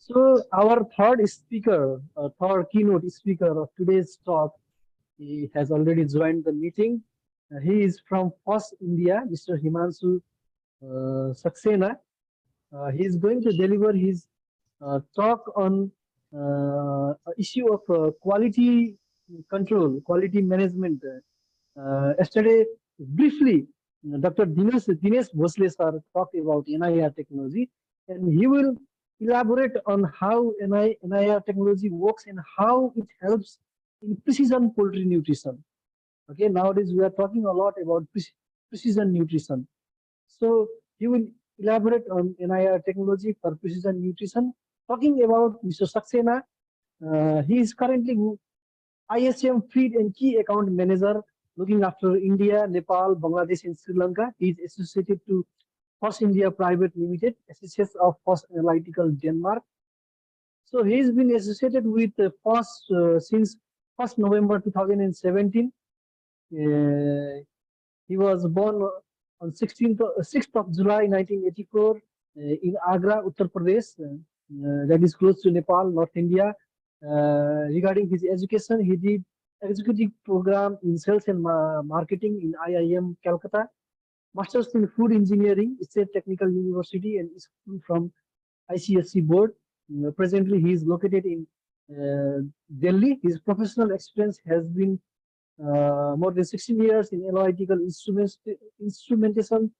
So our third speaker, third keynote speaker of today's talk, he has already joined the meeting. He is from Foss, India, Mr. Himanshu Saxena. He is going to deliver his talk on issue of quality control, quality management. Yesterday, briefly, Dr. Dinesh Bhosle sir talked about NIR technology, and he will elaborate on how NIR technology works and how it helps in precision poultry nutrition. Okay, nowadays we are talking a lot about precision nutrition. So he will elaborate on NIR technology for precision nutrition. Talking about Mr. Saxena, he is currently ISM Feed and Key Account Manager looking after India, Nepal, Bangladesh, and Sri Lanka. He is associated to Foss India Private Limited, Associates of Foss Analytical Denmark. So he has been associated with Foss since 1st November 2017. He was born on 6th of July 1984 in Agra, Uttar Pradesh, that is close to Nepal, North India. Regarding his education, he did executive program in sales and marketing in IIM Calcutta, masters in food engineering, State Technical University, and school from ICSC board. Presently, he is located in Delhi. His professional experience has been more than 16 years in analytical instrumentation,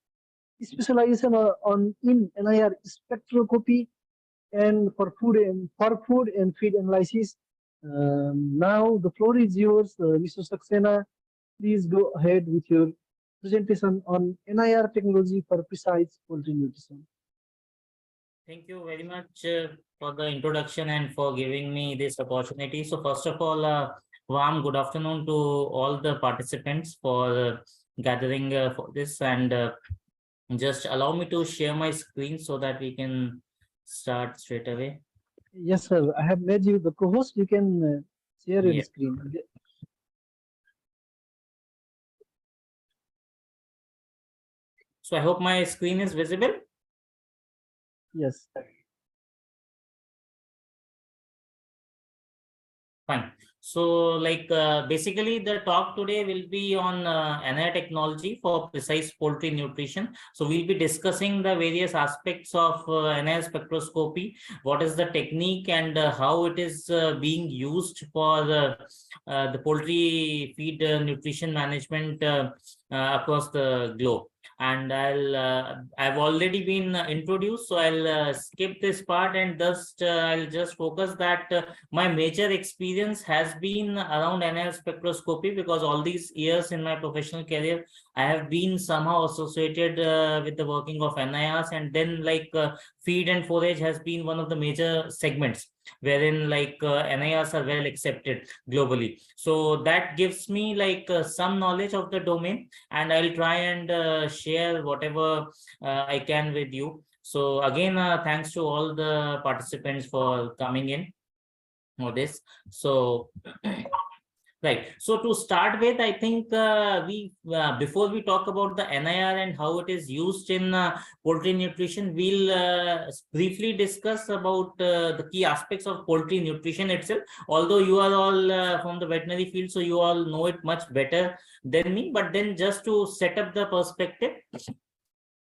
specialization in NIR spectroscopy, and for food and feed analysis. Now the floor is yours, Mr. Saxena. Please go ahead with your presentation on NIR technology for precise poultry nutrition. Thank you very much for the introduction and for giving me this opportunity. So first of all, warm good afternoon to all the participants for gathering for this, and just allow me to share my screen so that we can start straight away. Yes, sir. I have made you the co-host. You can share your screen. So I hope my screen is visible. Yes. Fine. So basically the talk today will be on NIR technology for precise poultry nutrition. So we'll be discussing the various aspects of NIR spectroscopy, what is the technique, and how it is being used for the poultry feed nutrition management across the globe. And I've already been introduced, so I'll skip this part, and thus I'll just focus that my major experience has been around NIR spectroscopy, because all these years in my professional career I have been somehow associated with the working of NIRs, and then feed and forage has been one of the major segments wherein NIRs are well accepted globally. So that gives me some knowledge of the domain, and I'll try and share whatever I can with you. So again, thanks to all the participants for coming in for this. So right. So to start with, I think before we talk about the NIR and how it is used in poultry nutrition, we'll briefly discuss about the key aspects of poultry nutrition itself. Although you are all from the veterinary field, so you all know it much better than me. But then just to set up the perspective,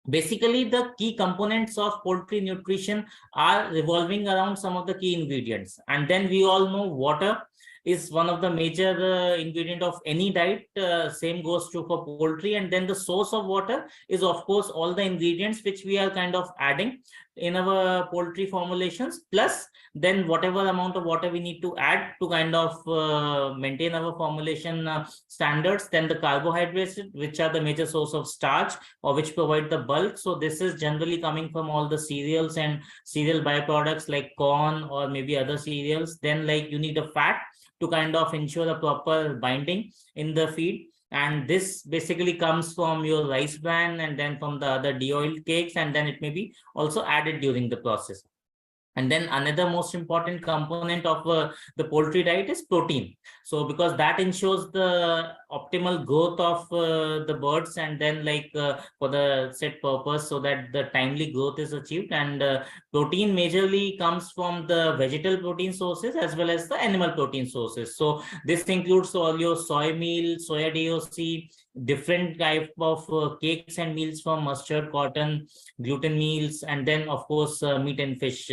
basically the key components of poultry nutrition are revolving around some of the key ingredients. And then we all know water is one of the major ingredient of any diet. Same goes true for poultry. And then the source of water is, of course, all the ingredients which we are kind of adding in our poultry formulations, plus then whatever amount of water we need to add to kind of maintain our formulation standards. Then the carbohydrates, which are the major source of starch or which provide the bulk. So this is generally coming from all the cereals and cereal byproducts like corn or maybe other cereals. Then you need a fat to kind of ensure a proper binding in the feed. And this basically comes from your rice bran and then from the other de-oiled cakes, and then it may be also added during the process. And then another most important component of the poultry diet is protein. So because that ensures the optimal growth of the birds, and then for the set purpose, so that the timely growth is achieved. And protein majorly comes from the vegetal protein sources as well as the animal protein sources. So this includes all your soy meal, soya DOC, different type of cakes and meals from mustard, cotton, gluten meals, and then of course meat and fish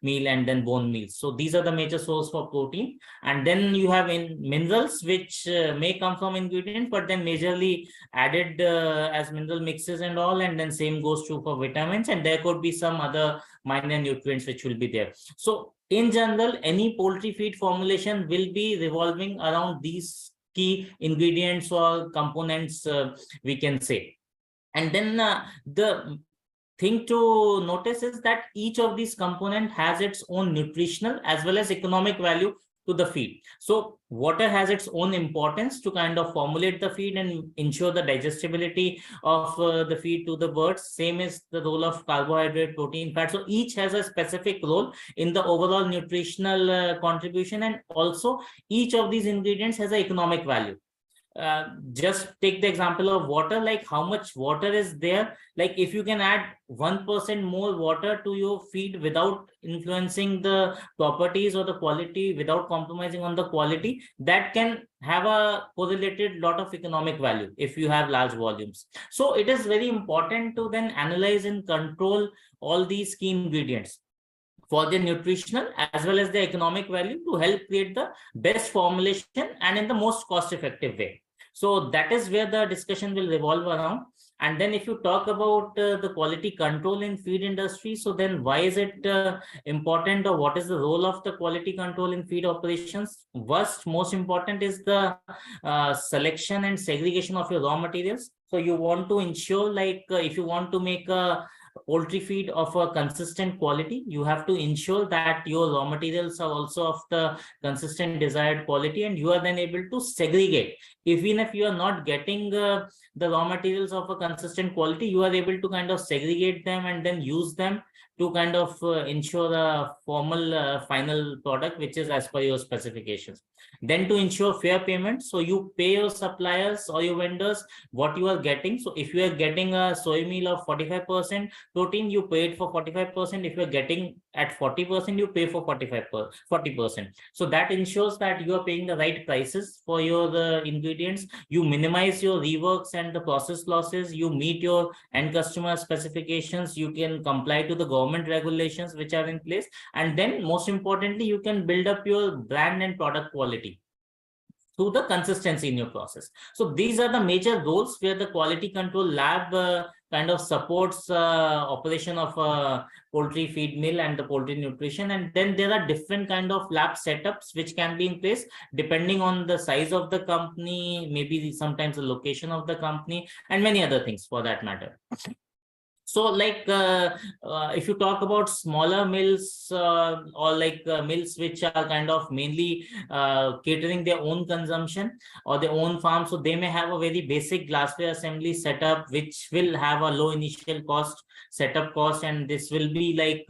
meal, and then bone meals. So these are the major source for protein. And then you have in minerals, which may come from ingredients, but then majorly added as mineral mixes and all. And then same goes true for vitamins, and there could be some other minor nutrients which will be there. So in general, any poultry feed formulation will be revolving around these key ingredients or components, we can say. And then the thing to notice is that each of these components has its own nutritional as well as economic value to the feed. So water has its own importance to kind of formulate the feed and ensure the digestibility of the feed to the birds. Same is the role of carbohydrate, protein, fat. So each has a specific role in the overall nutritional contribution, and also each of these ingredients has an economic value. Just take the example of water, like how much water is there. Like if you can add 1% more water to your feed without influencing the properties or the quality, without compromising on the quality, that can have a correlated lot of economic value if you have large volumes. So it is very important to then analyze and control all these key ingredients for the nutritional as well as the economic value to help create the best formulation and in the most cost effective way. So that is where the discussion will revolve around. And then if you talk about the quality control in feed industry, so then why is it important, or what is the role of the quality control in feed operations? First, most important is the selection and segregation of your raw materials. So you want to ensure, if you want to make a poultry feed of a consistent quality, you have to ensure that your raw materials are also of the consistent desired quality, and you are then able to segregate. Even if you are not getting the raw materials of a consistent quality, you are able to kind of segregate them and then use them to kind of ensure a formal final product which is as per your specifications. Then to ensure fair payment, so you pay your suppliers or your vendors what you are getting. So if you are getting a soy meal of 45% protein, you pay it for 45%. If you are getting at 40%, you pay for 40%. So that ensures that you are paying the right prices for your ingredients. You minimize your reworks and the process losses. You meet your end customer specifications. You can comply to the government regulations which are in place. And then most importantly, you can build up your brand and product quality through the consistency in your process. So these are the major roles where the quality control lab kind of supports operation of a poultry feed mill and the poultry nutrition. And then there are different kind of lab setups which can be in place depending on the size of the company, maybe sometimes the location of the company, and many other things for that matter. So if you talk about smaller mills or mills which are kind of mainly catering their own consumption or their own farm, so they may have a very basic glassware assembly setup which will have a low initial cost, setup cost, and this will be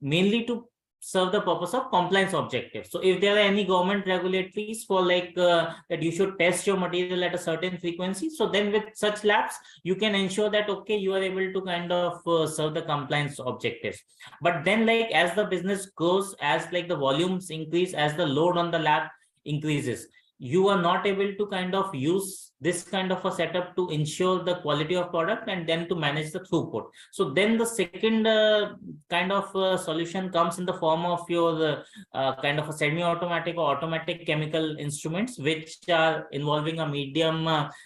mainly to serve the purpose of compliance objectives. So if there are any government regulatories for that you should test your material at a certain frequency, so then with such labs you can ensure that okay, you are able to kind of serve the compliance objectives. But then as the business grows, as the volumes increase, as the load on the lab increases, you are not able to kind of use this kind of a setup to ensure the quality of product and then to manage the throughput. So then the second kind of solution comes in the form of your kind of a semi-automatic or automatic chemical instruments, which are involving a medium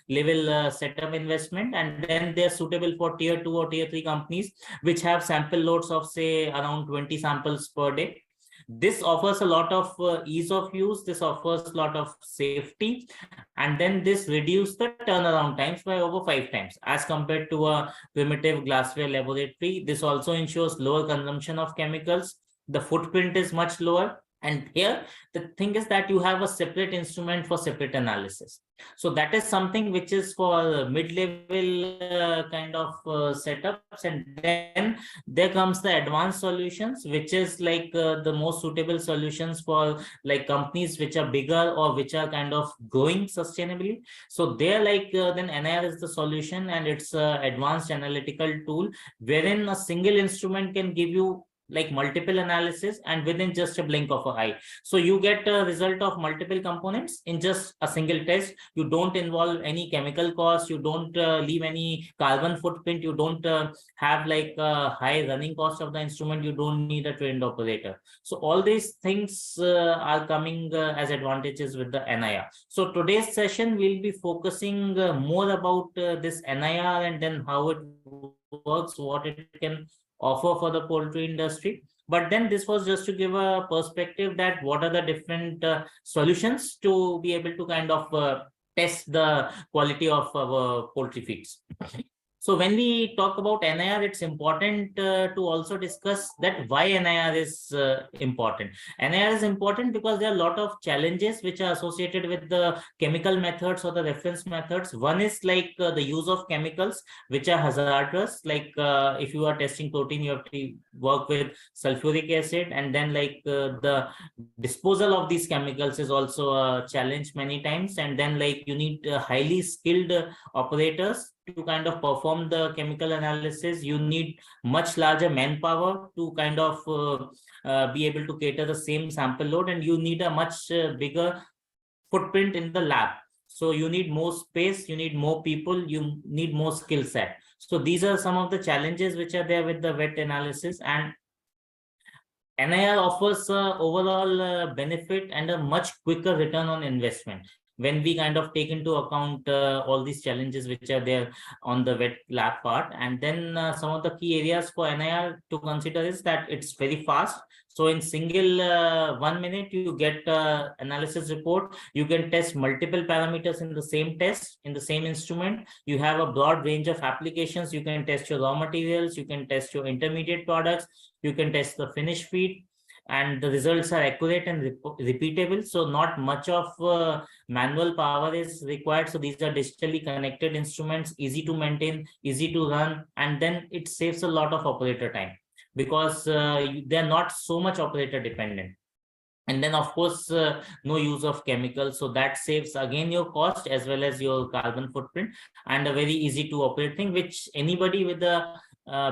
level setup investment, and then they're suitable for tier 2 or tier 3 companies which have sample loads of say around 20 samples per day. This offers a lot of ease of use, this offers a lot of safety, and then this reduces the turnaround times by over 5 times as compared to a primitive glassware laboratory. This also ensures lower consumption of chemicals. The footprint is much lower. And here, the thing is that you have a separate instrument for separate analysis. So that is something which is for mid-level kind of setups. And then there comes the advanced solutions, which is like the most suitable solutions for like companies which are bigger or which are kind of growing sustainably. So there, like then NIR is the solution, and it's an advanced analytical tool wherein a single instrument can give you like multiple analysis and within just a blink of an eye. So you get a result of multiple components in just a single test. You don't involve any chemical cost, you don't leave any carbon footprint, you don't have like a high running cost of the instrument, you don't need a trained operator. So all these things are coming as advantages with the NIR. So today's session will be focusing more about this NIR and then how it works, what it can offer for the poultry industry. But then this was just to give a perspective that what are the different solutions to be able to kind of test the quality of our poultry feeds. So when we talk about NIR, it's important to also discuss that why NIR is important. NIR is important because there are a lot of challenges which are associated with the chemical methods or the reference methods. One is like the use of chemicals which are hazardous. Like if you are testing protein, you have to work with sulfuric acid, and then like the disposal of these chemicals is also a challenge many times. And then like you need highly skilled operators to kind of perform the chemical analysis. You need much larger manpower to kind of be able to cater the same sample load, and you need a much bigger footprint in the lab. So you need more space, you need more people, you need more skill set. So these are some of the challenges which are there with the wet analysis, and NIR offers overall benefit and a much quicker return on investment when we kind of take into account all these challenges which are there on the wet lab part. And then some of the key areas for NIR to consider is that it's very fast. So in single 1 minute, you get analysis report. You can test multiple parameters in the same test, in the same instrument. You have a broad range of applications. You can test your raw materials. You can test your intermediate products. You can test the finished feed, and the results are accurate and repeatable. So not much of manual power is required. So these are digitally connected instruments, easy to maintain, easy to run, and then it saves a lot of operator time because they're not so much operator dependent. And then of course no use of chemicals, so that saves again your cost as well as your carbon footprint, and a very easy to operate thing which anybody with a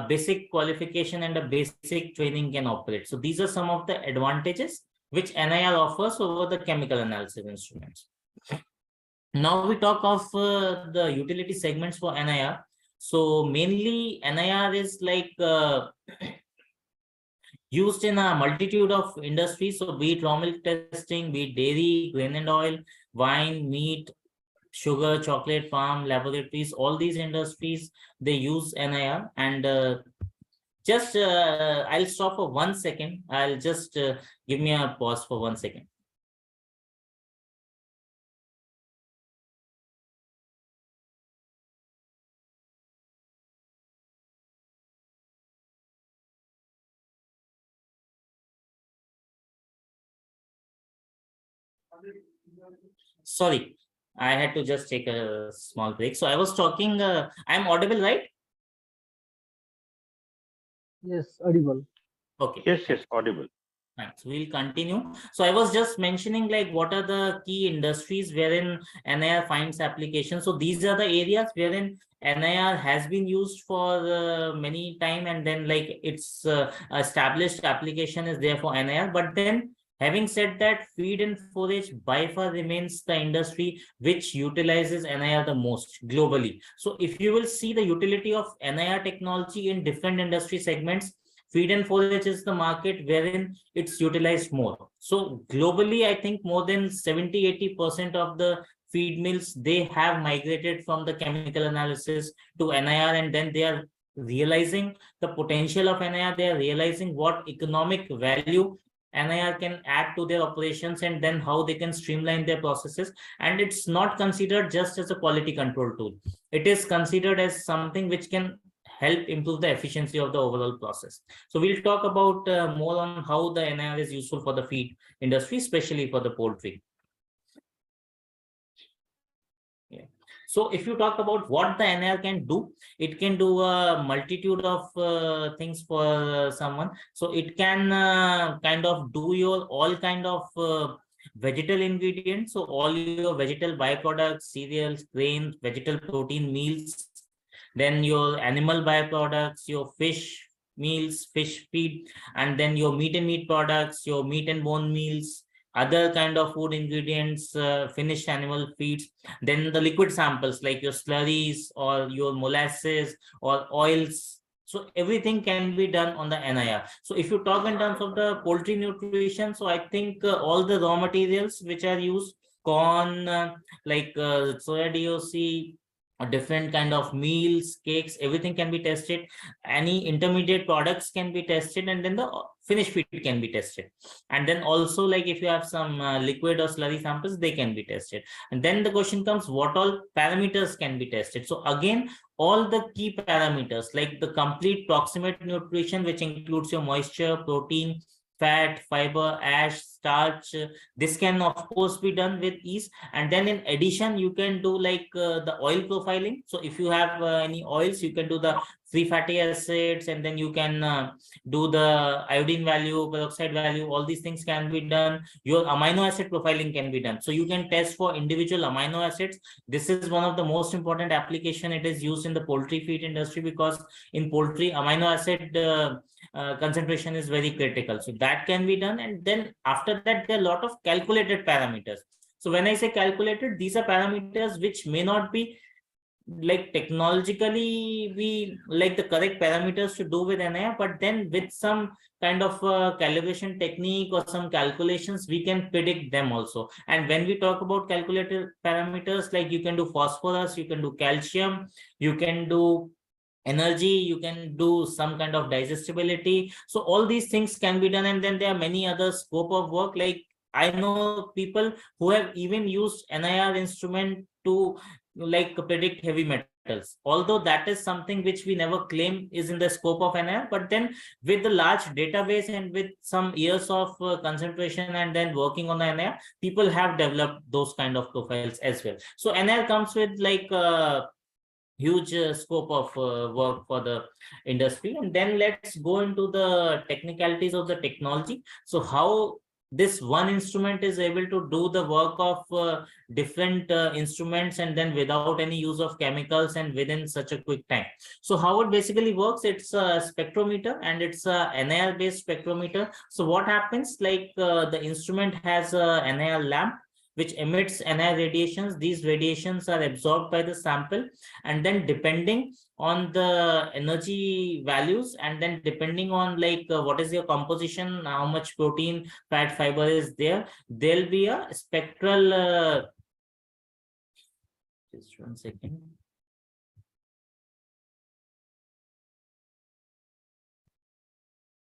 basic qualification and a basic training can operate. So these are some of the advantages which NIR offers over the chemical analysis instruments. Now we talk of the utility segments for NIR. So mainly NIR is like used in a multitude of industries. So be it raw milk testing, be it dairy, grain and oil, wine, meat, sugar, chocolate, farm, laboratories, all these industries, they use NIR. And just I'll stop for 1 second. I'll just give me a pause for 1 second. Sorry, I had to just take a small break. So I was talking, I'm audible, right? Yes, audible. Okay. Yes, audible. Right, so we'll continue. So I was just mentioning like what are the key industries wherein NIR finds application. So these are the areas wherein NIR has been used for many time, and then like its established application is there for NIR. But then having said that, feed and forage by far remains the industry which utilizes NIR the most globally. So if you will see the utility of NIR technology in different industry segments, feed and forage is the market wherein it's utilized more. So globally, I think more than 70-80% of the feed mills, they have migrated from the chemical analysis to NIR, and then they are realizing the potential of NIR. They are realizing what economic value NIR can add to their operations, and then how they can streamline their processes. And it's not considered just as a quality control tool. It is considered as something which can help improve the efficiency of the overall process. So we'll talk about more on how the NIR is useful for the feed industry, especially for the poultry. Yeah. So if you talk about what the NIR can do, it can do a multitude of things for someone. So it can kind of do your all kind of vegetal ingredients. So all your vegetal byproducts, cereals, grains, vegetal protein meals, then your animal byproducts, your fish meals, fish feed, and then your meat and meat products, your meat and bone meals, other kind of food ingredients, finished animal feeds, then the liquid samples like your slurries or your molasses or oils. So everything can be done on the NIR. So if you talk in terms of the poultry nutrition, so I think all the raw materials which are used, corn, like soya DOC, different kind of meals, cakes, everything can be tested. Any intermediate products can be tested, and then the finished feed can be tested. And then also, like if you have some liquid or slurry samples, they can be tested. And then the question comes, what all parameters can be tested? So again, all the key parameters like the complete proximate nutrition, which includes your moisture, protein, fat, fiber, ash, starch, this can of course be done with ease. And then in addition, you can do like the oil profiling. So if you have any oils, you can do the free fatty acids, and then you can do the iodine value, peroxide value, all these things can be done. Your amino acid profiling can be done. So you can test for individual amino acids. This is one of the most important application. It is used in the poultry feed industry because in poultry, amino acid concentration is very critical. So that can be done. And then after that, there are a lot of calculated parameters. So when I say calculated, these are parameters which may not be like technologically we like the correct parameters to do with NIR, but then with some kind of calibration technique or some calculations, we can predict them also. And when we talk about calculated parameters, like you can do phosphorus, you can do calcium, you can do energy, you can do some kind of digestibility. So all these things can be done. And then there are many other scope of work. Like I know people who have even used NIR instrument to like predict heavy metals, although that is something which we never claim is in the scope of NIR. But then with the large database and with some years of concentration and then working on the NIR, people have developed those kind of profiles as well. So NIR comes with like huge scope of work for the industry. And then let's go into the technicalities of the technology. So how this one instrument is able to do the work of different instruments, and then without any use of chemicals and within such a quick time. So how it basically works, it's a spectrometer, and it's a NIR based spectrometer. So what happens, like the instrument has a NIR lamp which emits NIR radiations. These radiations are absorbed by the sample, and then depending on the energy values, and then depending on like what is your composition, how much protein, fat, fiber is there, there'll be a spectral just 1 second.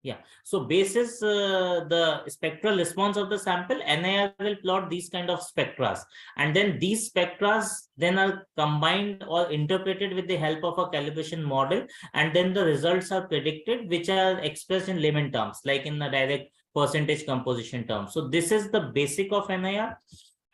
Yeah, so basis the spectral response of the sample, NIR will plot these kind of spectras, and then these spectras then are combined or interpreted with the help of a calibration model, and then the results are predicted, which are expressed in layman terms, like in the direct percentage composition terms. So this is the basic of NIR.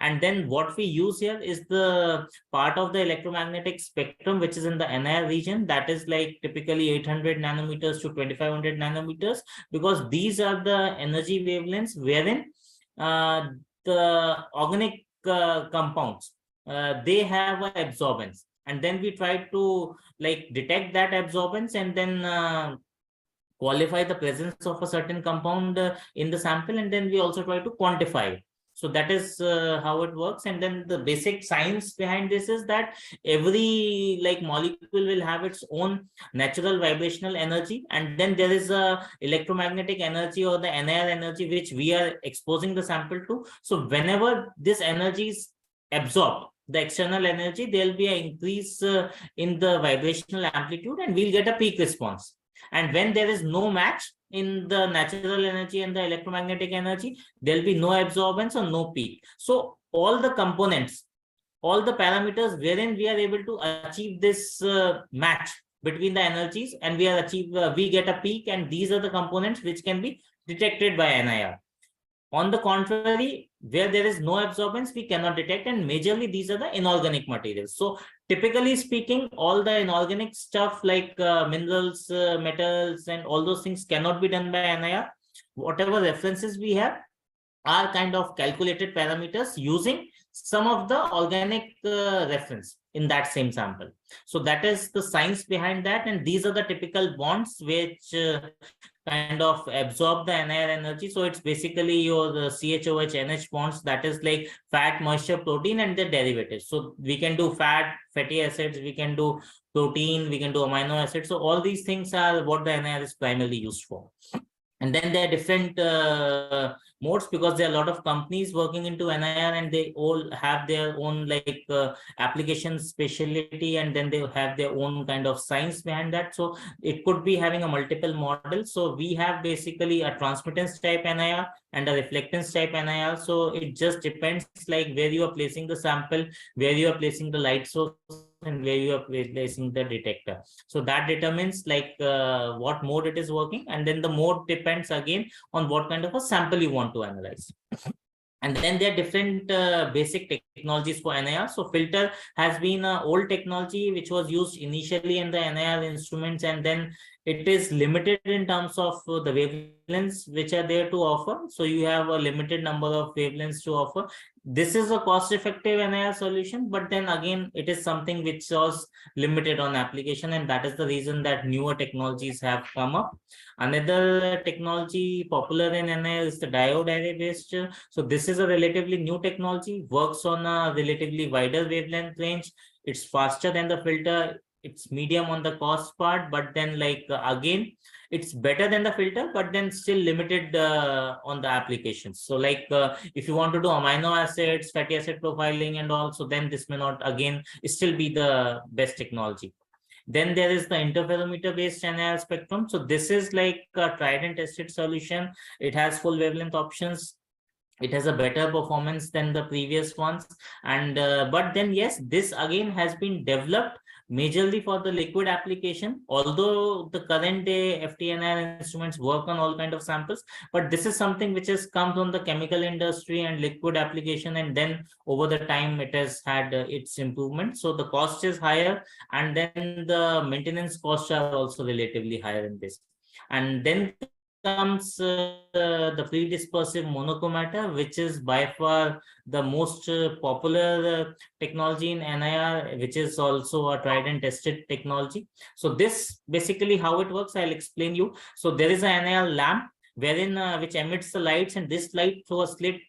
And then what we use here is the part of the electromagnetic spectrum, which is in the NIR region, that is like typically 800 nanometers to 2500 nanometers, because these are the energy wavelengths wherein the organic compounds, they have an absorbance. And then we try to like detect that absorbance, and then qualify the presence of a certain compound in the sample, and then we also try to quantify it. So that is how it works. And then the basic science behind this is that every like molecule will have its own natural vibrational energy, and then there is a electromagnetic energy or the NIR energy which we are exposing the sample to. So whenever this energy is absorbed, the external energy, there will be an increase in the vibrational amplitude, and we'll get a peak response. And when there is no match in the natural energy and the electromagnetic energy, there'll be no absorbance or no peak. So all the components, all the parameters wherein we are able to achieve this match, between the energies, and we get a peak, and these are the components which can be detected by NIR. On the contrary, where there is no absorbance, we cannot detect, and majorly these are the inorganic materials. So typically speaking, all the inorganic stuff like minerals, metals, and all those things cannot be done by NIR. Whatever references we have are kind of calculated parameters using some of the organic reference in that same sample. So that is the science behind that, and these are the typical bonds which kind of absorb the NIR energy. So it's basically your CHOH NH bonds, that is like fat, moisture, protein, and the derivatives. So we can do fat, fatty acids, we can do protein, we can do amino acids. So all these things are what the NIR is primarily used for. And then there are different modes, because there are a lot of companies working into NIR, and they all have their own like application specialty, and then they have their own kind of science behind that. So it could be having a multiple model. So we have basically a transmittance type NIR and a reflectance type NIR. So it just depends like where you are placing the sample, where you are placing the light source, and where you are placing the detector. So that determines like what mode it is working, and then the mode depends again on what kind of a sample you want to analyze. And then there are different basic technologies for NIR. So filter has been an old technology which was used initially in the NIR instruments, and then it is limited in terms of the wavelengths which are there to offer. So you have a limited number of wavelengths to offer. This is a cost-effective NIR solution, but then again, it is something which was limited on application, and that is the reason that newer technologies have come up. Another technology popular in NIR is the diode array based. So this is a relatively new technology, works on a relatively wider wavelength range. It's faster than the filter. It's medium on the cost part, but then like again, it's better than the filter, but then still limited on the applications. So like if you want to do amino acids, fatty acid profiling and all, so then this may not again still be the best technology. Then there is the interferometer based NIR spectrum. So this is like a tried and tested solution. It has full wavelength options. It has a better performance than the previous ones. And but then yes, this again has been developed majorly for the liquid application, although the current day FTNIR instruments work on all kind of samples, but this is something which has come from the chemical industry and liquid application, and then over the time it has had its improvement. So the cost is higher, and then the maintenance costs are also relatively higher in this. And then comes the pre-dispersive monochromator, which is by far the most popular technology in NIR, which is also a tried and tested technology. So this basically how it works, I'll explain you. So there is a NIR lamp wherein which emits the lights, and this light through a slit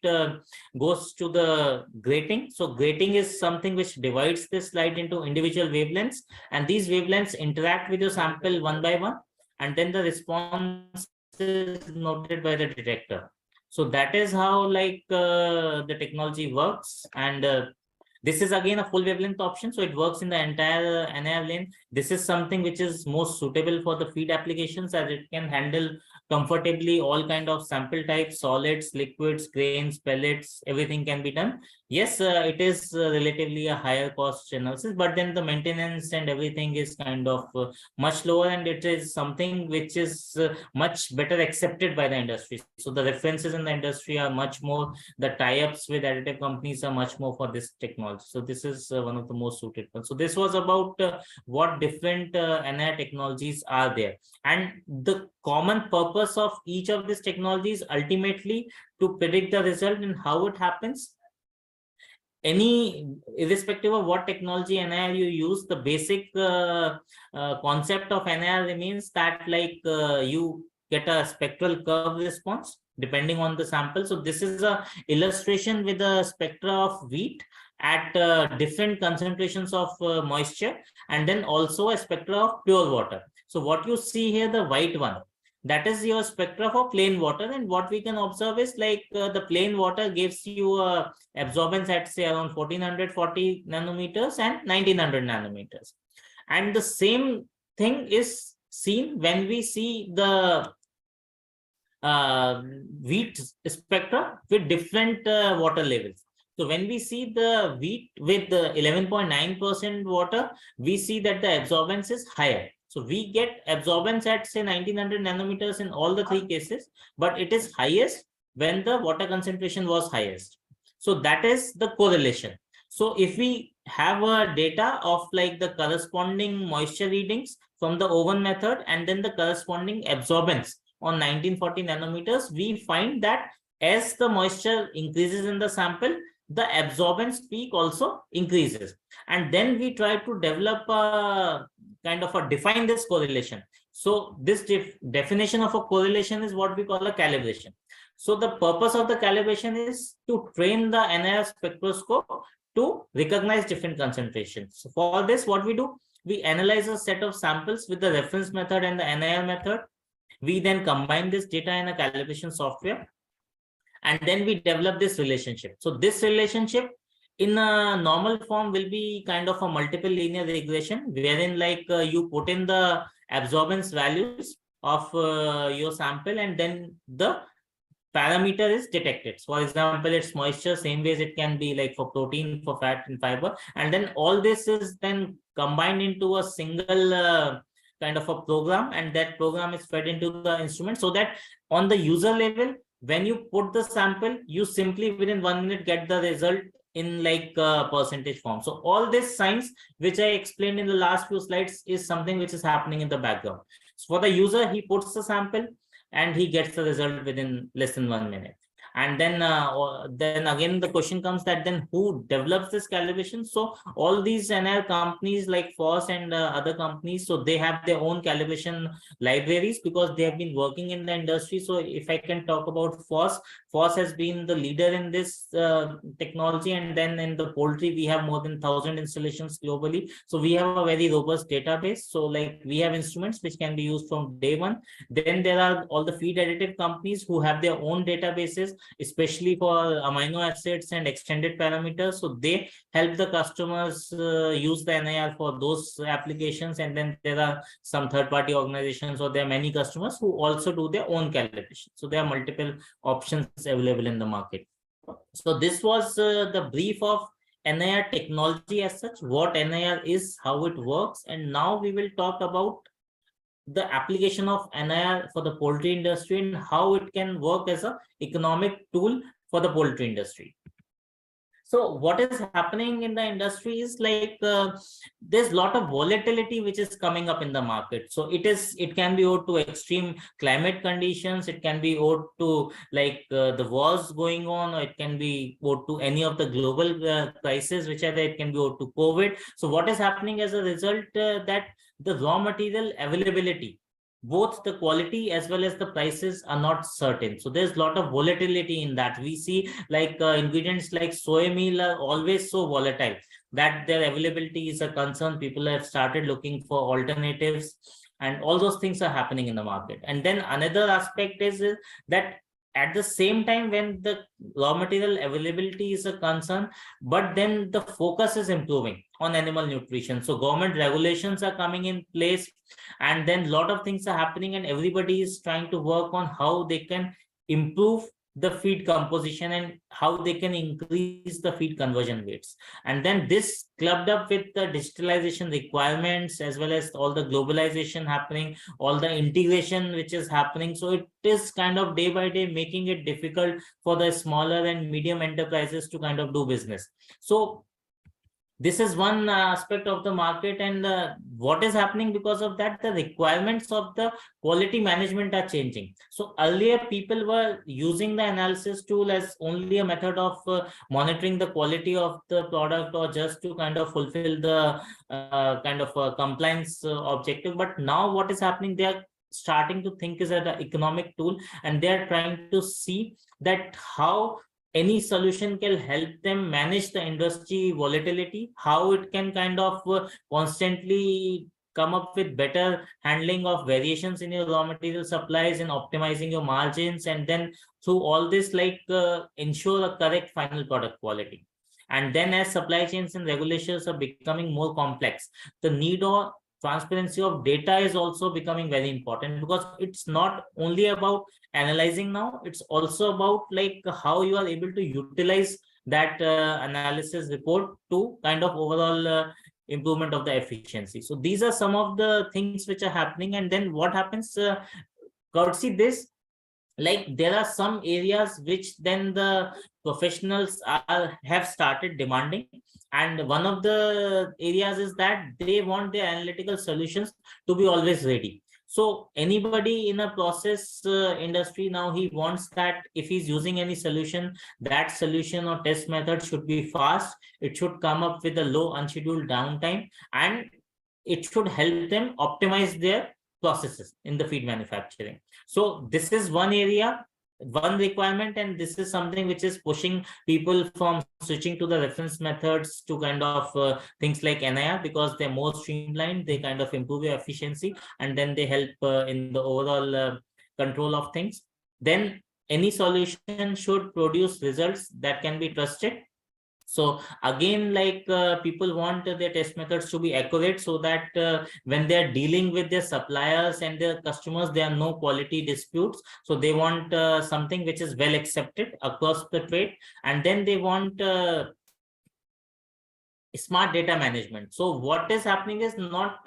goes to the grating. So grating is something which divides this light into individual wavelengths, and these wavelengths interact with your sample one by one, and then the response is noted by the detector. So that is how like the technology works. And this is again a full wavelength option, so it works in the entire NIR lane. This is something which is most suitable for the feed applications, as it can handle comfortably all kind of sample types, solids, liquids, grains, pellets, everything can be done. Yes, it is relatively a higher cost analysis, but then the maintenance and everything is kind of much lower, and it is something which is much better accepted by the industry. So the references in the industry are much more, the tie-ups with additive companies are much more for this technology. So this is one of the most suited ones. So this was about what different NIR technologies are there, and the common purpose of each of these technologies ultimately to predict the result and how it happens. Irrespective of what technology NIR you use, the basic concept of NIR remains that like you get a spectral curve response depending on the sample. So this is a illustration with a spectra of wheat at different concentrations of moisture, and then also a spectra of pure water. So what you see here, the white one, that is your spectra for plain water, and what we can observe is like the plain water gives you a absorbance at say around 1440 nanometers and 1900 nanometers, and the same thing is seen when we see the wheat spectra with different water levels. So when we see the wheat with the 11.9% water, we see that the absorbance is higher. So we get absorbance at say 1900 nanometers in all the three cases, but it is highest when the water concentration was highest. So that is the correlation. So if we have a data of like the corresponding moisture readings from the oven method and then the corresponding absorbance on 1940 nanometers, we find that as the moisture increases in the sample, the absorbance peak also increases. And then we try to develop a kind of define this correlation. So this definition of a correlation is what we call a calibration. So the purpose of the calibration is to train the NIR spectroscope to recognize different concentrations. So for this, what we do, we analyze a set of samples with the reference method and the NIR method. We then combine this data in a calibration software, and then we develop this relationship. So this relationship in a normal form will be kind of a multiple linear regression, wherein like you put in the absorbance values of your sample, and then the parameter is detected. So for example, it's moisture, same ways it can be like for protein, for fat and fiber. And then all this is then combined into a single kind of a program, and that program is fed into the instrument, so that on the user level, when you put the sample, you simply within 1 minute get the result in like percentage form. So all this science, which I explained in the last few slides, is something which is happening in the background. So for the user, he puts the sample and he gets the result within less than 1 minute. And then again the question comes that then who develops this calibration? So all these NIR companies like Foss and other companies, so they have their own calibration libraries because they have been working in the industry. So if I can talk about Foss has been the leader in this technology, and then in the poultry we have more than 1,000 installations globally. So we have a very robust database. So like we have instruments which can be used from day one. Then there are all the feed additive companies who have their own databases, especially for amino acids and extended parameters. So they help the customers use the NIR for those applications. And then there are some third-party organizations, or there are many customers who also do their own calibration. So there are multiple options available in the market. So this was the brief of NIR technology as such, what NIR is, how it works. And now we will talk about the application of NIR for the poultry industry and how it can work as an economic tool for the poultry industry. So what is happening in the industry is like there's a lot of volatility which is coming up in the market. So it can be owed to extreme climate conditions, it can be owed to like the wars going on, or it can be owed to any of the global crises which are there. It can be owed to COVID. So what is happening as a result that the raw material availability, both the quality as well as the prices, are not certain. So there's a lot of volatility in that. We see like ingredients like soy meal are always so volatile that their availability is a concern. People have started looking for alternatives, and all those things are happening in the market. And then another aspect is that at the same time, when the raw material availability is a concern, but then the focus is improving on animal nutrition. So government regulations are coming in place, and then a lot of things are happening, and everybody is trying to work on how they can improve the feed composition and how they can increase the feed conversion rates. And then this clubbed up with the digitalization requirements, as well as all the globalization happening, all the integration which is happening. So it is kind of day by day making it difficult for the smaller and medium enterprises to kind of do business. So this is one aspect of the market. And what is happening because of that, the requirements of the quality management are changing. So earlier people were using the analysis tool as only a method of monitoring the quality of the product, or just to kind of fulfill the kind of compliance objective. But now what is happening, they are starting to think is an economic tool, and they are trying to see that how any solution can help them manage the industry volatility, how it can kind of constantly come up with better handling of variations in your raw material supplies and optimizing your margins, and then through all this like ensure a correct final product quality. And then as supply chains and regulations are becoming more complex, the need of transparency of data is also becoming very important, because it's not only about analyzing now, it's also about like how you are able to utilize that analysis report to kind of overall improvement of the efficiency. So these are some of the things which are happening. And then what happens, courtesy this, like there are some areas which then the professionals have started demanding, and one of the areas is that they want their analytical solutions to be always ready. So anybody in a process industry now, he wants that if he's using any solution, that solution or test method should be fast, it should come up with a low unscheduled downtime, and it should help them optimize their processes in the feed manufacturing. So this is one area, one requirement, and this is something which is pushing people from switching to the reference methods to kind of things like NIR, because they're more streamlined, they kind of improve your efficiency, and then they help in the overall control of things. Then any solution should produce results that can be trusted. So again, like people want their test methods to be accurate, so that when they're dealing with their suppliers and their customers, there are no quality disputes. So they want something which is well accepted across the trade. And then they want smart data management. So what is happening is not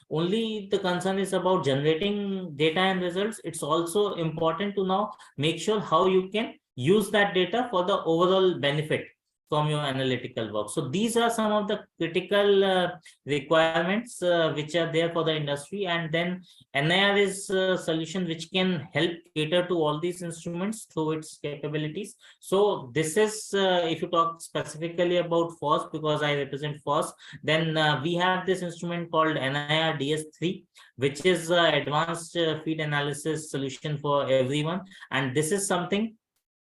only the concern is about generating data and results, it's also important to now make sure how you can use that data for the overall benefit from your analytical work. So these are some of the critical requirements which are there for the industry. And then NIR is a solution which can help cater to all these instruments through its capabilities. So this is, if you talk specifically about Foss, because I represent Foss, then we have this instrument called NIR DS3, which is advanced feed analysis solution for everyone. And this is something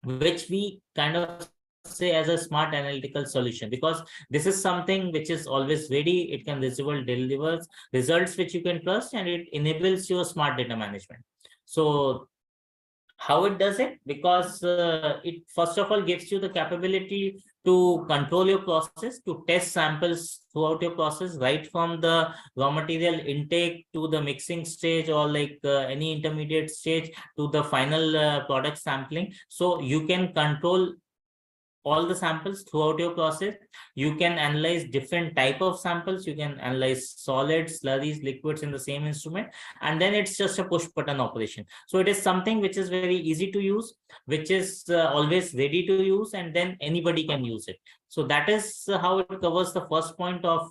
which we kind of say as a smart analytical solution, because this is something which is always ready, it can deliver results which you can trust, and it enables your smart data management. So how it does it? Because it first of all gives you the capability to control your process, to test samples throughout your process, right from the raw material intake to the mixing stage, or like any intermediate stage to the final product sampling. So you can control all the samples throughout your process. You can analyze different type of samples. You can analyze solids, slurries, liquids in the same instrument, and then it's just a push button operation. So it is something which is very easy to use, which is always ready to use, and then anybody can use it. So that is how it covers the first point of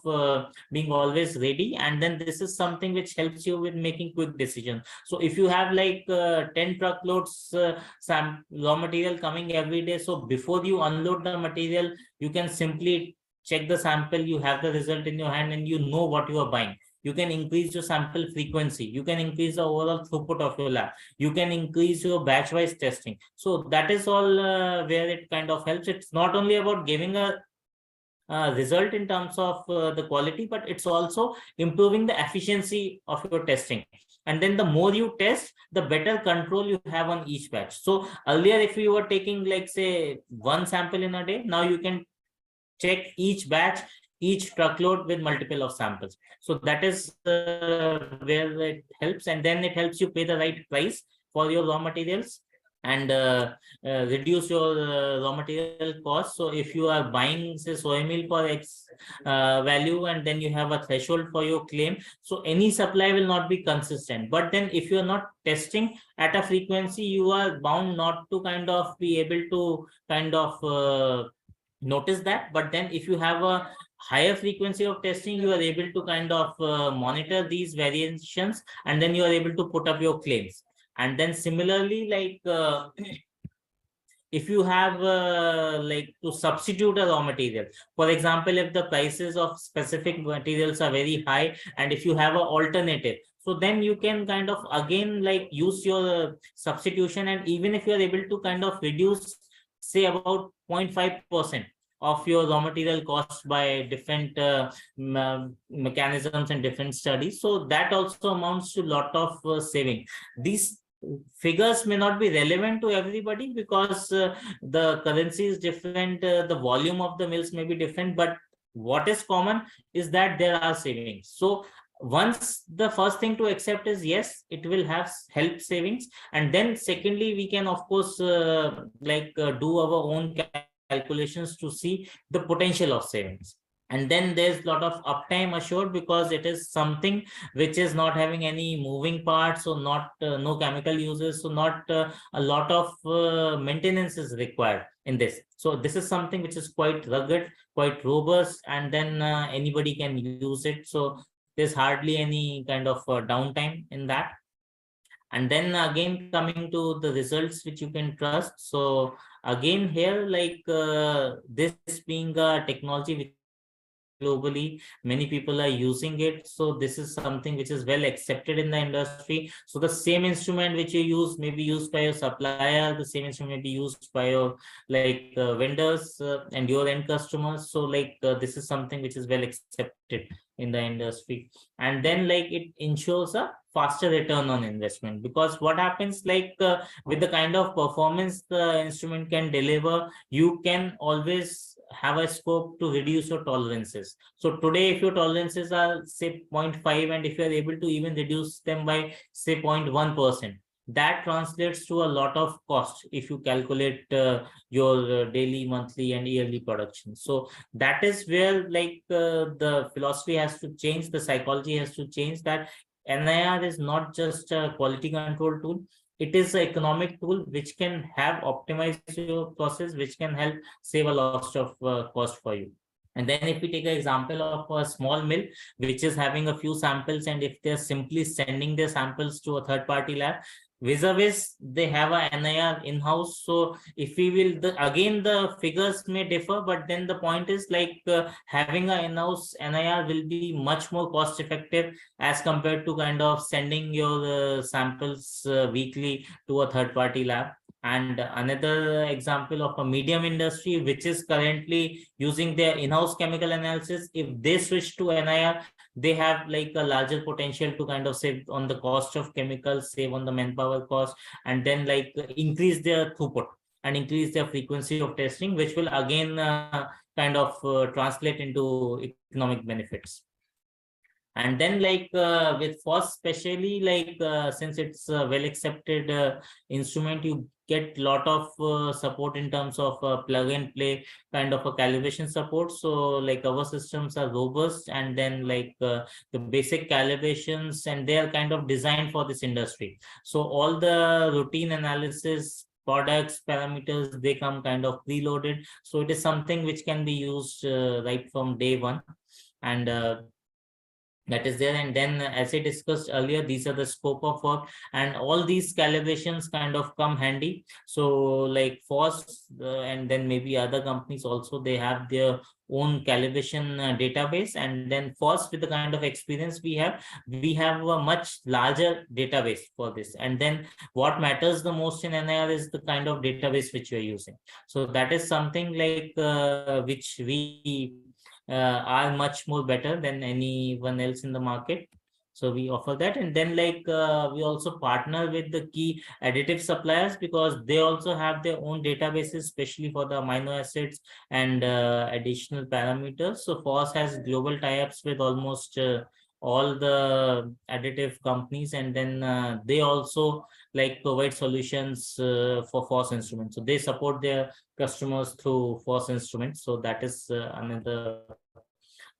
being always ready. And then this is something which helps you with making quick decisions. So if you have like 10 truckloads some raw material coming every day, so before you unload the material, you can simply check the sample, you have the result in your hand, and you know what you are buying. You can increase your sample frequency, you can increase the overall throughput of your lab, you can increase your batch wise testing. So that is all where it kind of helps. It's not only about giving a result in terms of the quality, but it's also improving the efficiency of your testing. And then the more you test, the better control you have on each batch. So earlier, if you were taking like say one sample in a day, now you can check each batch, each truckload with multiple of samples. So that is where it helps. And then it helps you pay the right price for your raw materials, and reduce your raw material cost. So if you are buying say soy meal for X value, and then you have a threshold for your claim, so any supply will not be consistent. But then if you are not testing at a frequency, you are bound not to kind of be able to kind of notice that. But then if you have a higher frequency of testing, you are able to kind of monitor these variations, and then you are able to put up your claims. And then similarly, like if you have like to substitute a raw material, for example, if the prices of specific materials are very high, and if you have an alternative, so then you can kind of again like use your substitution. And even if you are able to kind of reduce say about 0.5% of your raw material costs by different mechanisms and different studies, so that also amounts to a lot of saving. These figures may not be relevant to everybody, because the currency is different, the volume of the mills may be different, but what is common is that there are savings. So once the first thing to accept is yes, it will have help savings. And then secondly, we can of course do our own calculations to see the potential of savings. And then there's a lot of uptime assured because it is something which is not having any moving parts, so not no chemical uses, so not a lot of maintenance is required in this. So this is something which is quite rugged, quite robust, and then anybody can use it. So there's hardly any kind of downtime in that. And then again, coming to the results which you can trust. So again here, like this being a technology which is globally, many people are using it. So this is something which is well accepted in the industry. So the same instrument which you use may be used by your supplier, the same instrument may be used by your like vendors and your end customers. So like this is something which is well accepted in the industry. And then like it ensures a faster return on investment, because what happens, like with the kind of performance the instrument can deliver, you can always have a scope to reduce your tolerances. So today if your tolerances are say 0.5, and if you are able to even reduce them by say 0.1%, that translates to a lot of cost if you calculate your daily, monthly and yearly production. So that is where like the philosophy has to change, the psychology has to change, that NIR is not just a quality control tool, it is an economic tool which can have optimized your process, which can help save a lot of cost for you. And then if we take an example of a small mill which is having a few samples, and if they're simply sending their samples to a third party lab, vis-a-vis they have a NIR in-house. So if we will, again the figures may differ, but then the point is like having a in-house NIR will be much more cost effective as compared to kind of sending your samples weekly to a third party lab. And another example of a medium industry which is currently using their in-house chemical analysis, if they switch to NIR, they have like a larger potential to kind of save on the cost of chemicals, save on the manpower cost, and then like increase their throughput and increase their frequency of testing, which will again kind of translate into economic benefits. And then like with Foss especially, like since it's a well accepted instrument, you get lot of support in terms of plug and play kind of a calibration support. So like our systems are robust, and then like the basic calibrations, and they are kind of designed for this industry. So all the routine analysis, products, parameters, they come kind of preloaded, so it is something which can be used right from day one. And that is there. And then as I discussed earlier, these are the scope of work, and all these calibrations kind of come handy. So like Foss and then maybe other companies also, they have their own calibration database. And then Foss, with the kind of experience we have a much larger database for this. And then what matters the most in NIR is the kind of database which you're using. So that is something like which we are much more better than anyone else in the market. So we offer that. And then like we also partner with the key additive suppliers, because they also have their own databases, especially for the amino acids and additional parameters. So Foss has global tie-ups with almost all the additive companies, and then they also like provide solutions for Foss instruments. So they support their customers through Foss instruments. So that is another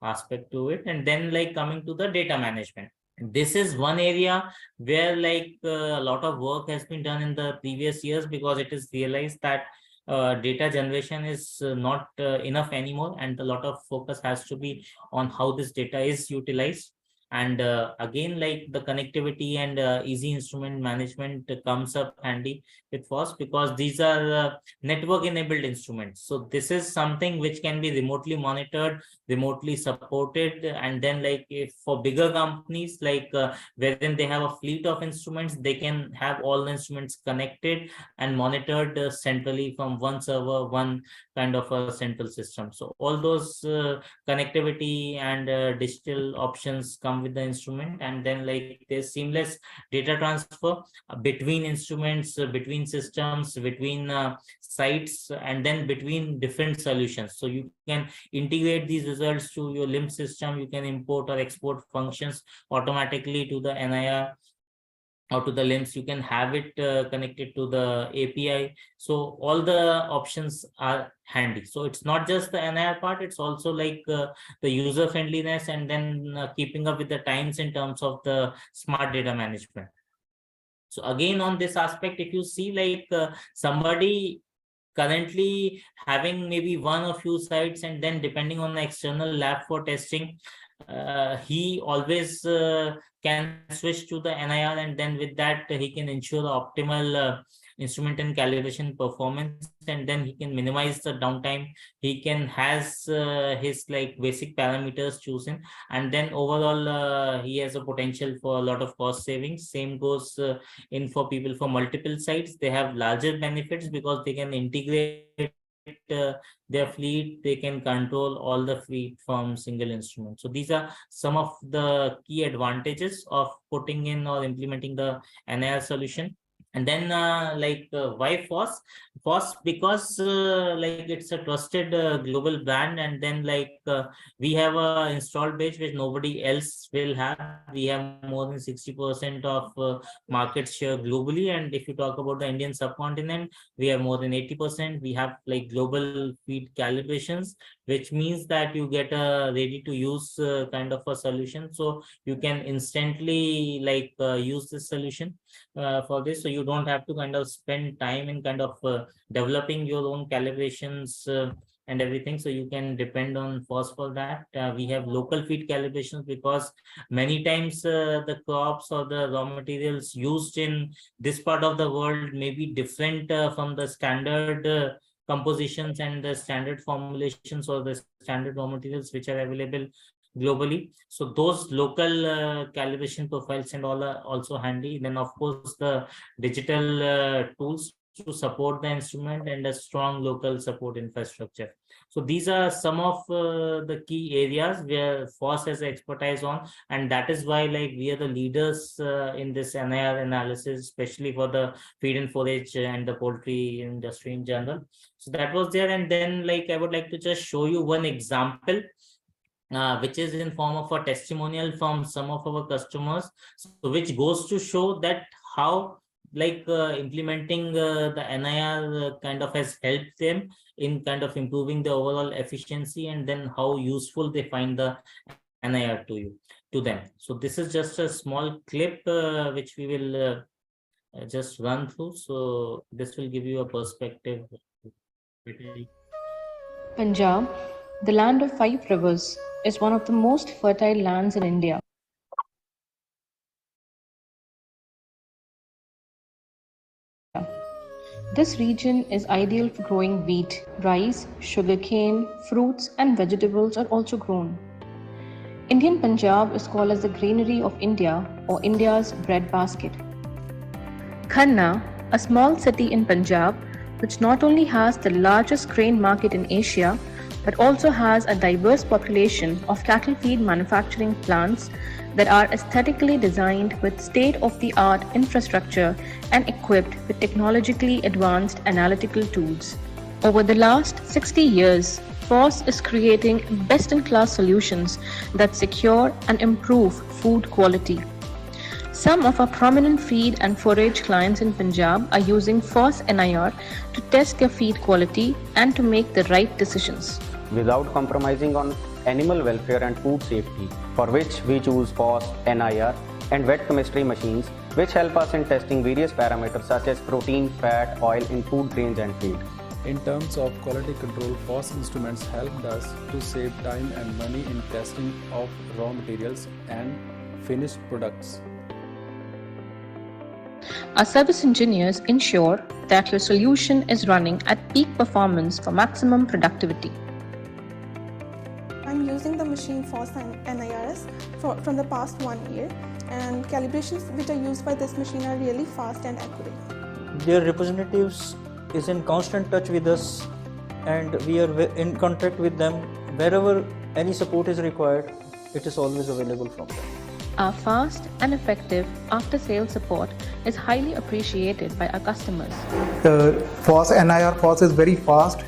aspect to it. And then like coming to the data management, this is one area where like a lot of work has been done in the previous years, because it is realized that data generation is not enough anymore, and a lot of focus has to be on how this data is utilized. And again, like the connectivity and easy instrument management comes up handy with Foss, because these are network enabled instruments. So this is something which can be remotely monitored, remotely supported. And then like if for bigger companies, like wherein they have a fleet of instruments, they can have all the instruments connected and monitored centrally from one server, one kind of a central system. So all those connectivity and digital options come with the instrument. And then like there's seamless data transfer between instruments, between systems, between sites, and then between different solutions. So you can integrate these results to your LIMS system. You can import or export functions automatically to the NIR. or to the limbs. You can have it connected to the API. So all the options are handy. So it's not just the NIR part, it's also like the user friendliness, and then keeping up with the times in terms of the smart data management. So again, on this aspect, if you see like somebody currently having maybe one or few sites, and then depending on the external lab for testing, he always can switch to the NIR, and then with that he can ensure the optimal instrument and calibration performance, and then he can minimize the downtime. He can has his like basic parameters chosen, and then overall he has a potential for a lot of cost savings. Same goes in for people for multiple sites. They have larger benefits because they can integrate their fleet, they can control all the fleet from single instrument. So these are some of the key advantages of putting in or implementing the NIR solution. And then why Foss? Foss because like it's a trusted global brand, and then we have a installed base which nobody else will have. We have more than 60% of market share globally, and if you talk about the Indian subcontinent, we have more than 80%. We have like global feed calibrations, which means that you get a ready to use kind of a solution, so you can instantly use this solution for this. So you don't have to kind of spend time in kind of developing your own calibrations and everything. So you can depend on Foss for that. We have local feed calibrations because many times the crops or the raw materials used in this part of the world may be different from the standard compositions and the standard formulations or the standard raw materials which are available globally. So those local calibration profiles and all are also handy. Then of course the digital tools to support the instrument and a strong local support infrastructure. So these are some of the key areas where Foss has expertise on, and that is why we are the leaders in this NIR analysis, especially for the feed and forage and the poultry industry in general. So that was there. And then I would like to just show you one example which is in form of a testimonial from some of our customers, so which goes to show that how implementing the NIR kind of has helped them in kind of improving the overall efficiency, and then how useful they find the NIR to them. So this is just a small clip which we will just run through. So this will give you a perspective. Punjab, the land of 5 rivers, is one of the most fertile lands in India. This region is ideal for growing wheat, rice, sugarcane, fruits and vegetables are also grown. Indian Punjab is called as the granary of India or India's breadbasket. Khanna, a small city in Punjab, which not only has the largest grain market in Asia, but also has a diverse population of cattle feed manufacturing plants that are aesthetically designed with state-of-the-art infrastructure and equipped with technologically advanced analytical tools. Over the last 60 years, Foss is creating best-in-class solutions that secure and improve food quality. Some of our prominent feed and forage clients in Punjab are using Foss NIR to test their feed quality and to make the right decisions, without compromising on animal welfare and food safety, for which we choose Foss, NIR and wet chemistry machines, which help us in testing various parameters such as protein, fat, oil in food grains and feed. In terms of quality control, Foss instruments helped us to save time and money in testing of raw materials and finished products. Our service engineers ensure that your solution is running at peak performance for maximum productivity. I'm using the machine Foss and NIRS from the past 1 year, and calibrations which are used by this machine are really fast and accurate. Their representatives is in constant touch with us, and we are in contact with them. Wherever any support is required, it is always available from them. Our fast and effective after-sales support is highly appreciated by our customers. The Foss NIR Foss is very fast.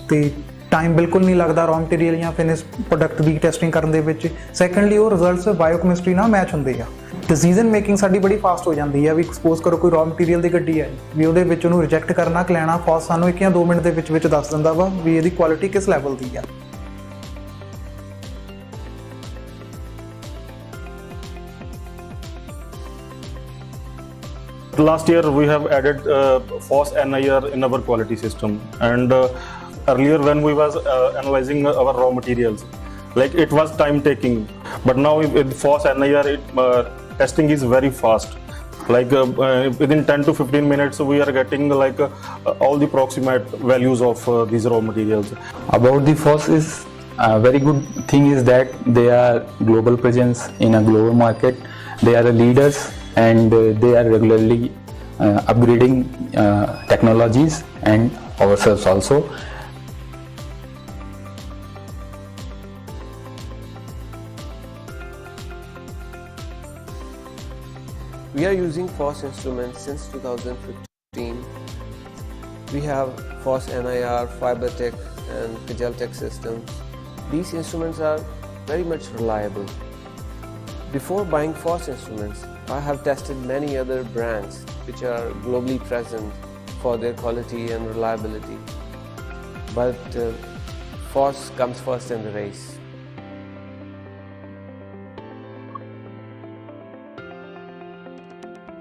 The time ਬਿਲਕੁਲ ਨਹੀਂ ਲੱਗਦਾ raw material ਜਾਂ finish product ਦੀ testing ਕਰਨ ਦੇ ਵਿੱਚ। Secondly ਉਹ results biochemistry ਨਾਲ match ਹੁੰਦੇ ਆ। ਡਿਸੀਜਨ ਮੇਕਿੰਗ ਸਾਡੀ ਬੜੀ ਫਾਸਟ ਹੋ ਜਾਂਦੀ ਆ ਵੀ ਸਪੋਜ਼ ਕਰੋ ਕੋਈ ਰॉ ਮਟੀਰੀਅਲ ਦੀ ਗੱਡੀ ਹੈ ਵੀ ਉਹਦੇ ਵਿੱਚ ਉਹਨੂੰ ਰਿਜੈਕਟ ਕਰਨਾ ਕਿ ਲੈਣਾ, ਫੌਸ ਸਾਨੂੰ 1 ਜਾਂ 2 ਮਿੰਟ ਦੇ ਵਿੱਚ ਦੱਸ ਦਿੰਦਾ ਵਾ ਵੀ ਇਹਦੀ ਕੁਆਲਿਟੀ ਕਿਸ ਲੈਵਲ ਦੀ ਆ। Last year we have added Foss NIR in our quality system, and earlier when we was analyzing our raw materials, like it was time taking, but now with Foss NIR testing is very fast. Like within 10 to 15 minutes we are getting like all the approximate values of these raw materials. About the Foss is a very good thing is that they are global presence in a global market. They are the leaders and they are regularly upgrading technologies and ourselves also. We are using Foss instruments since 2015. We have Foss NIR, FiberTech and Kajaltech systems. These instruments are very much reliable. Before buying Foss instruments, I have tested many other brands which are globally present for their quality and reliability. But Foss comes first in the race.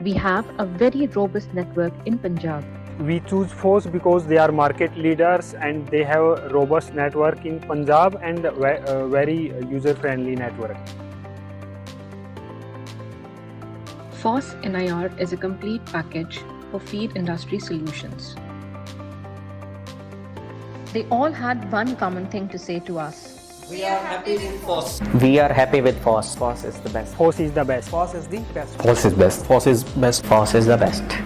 We have a very robust network in Punjab. We choose Foss because they are market leaders and they have a robust network in Punjab and a very user-friendly network. Foss NIR is a complete package for feed industry solutions. They all had one common thing to say to us. We are happy with Foss. We are happy with Foss. Foss is the best. Foss is the best. Foss is the best. Foss is best. Foss is best. Foss is the best.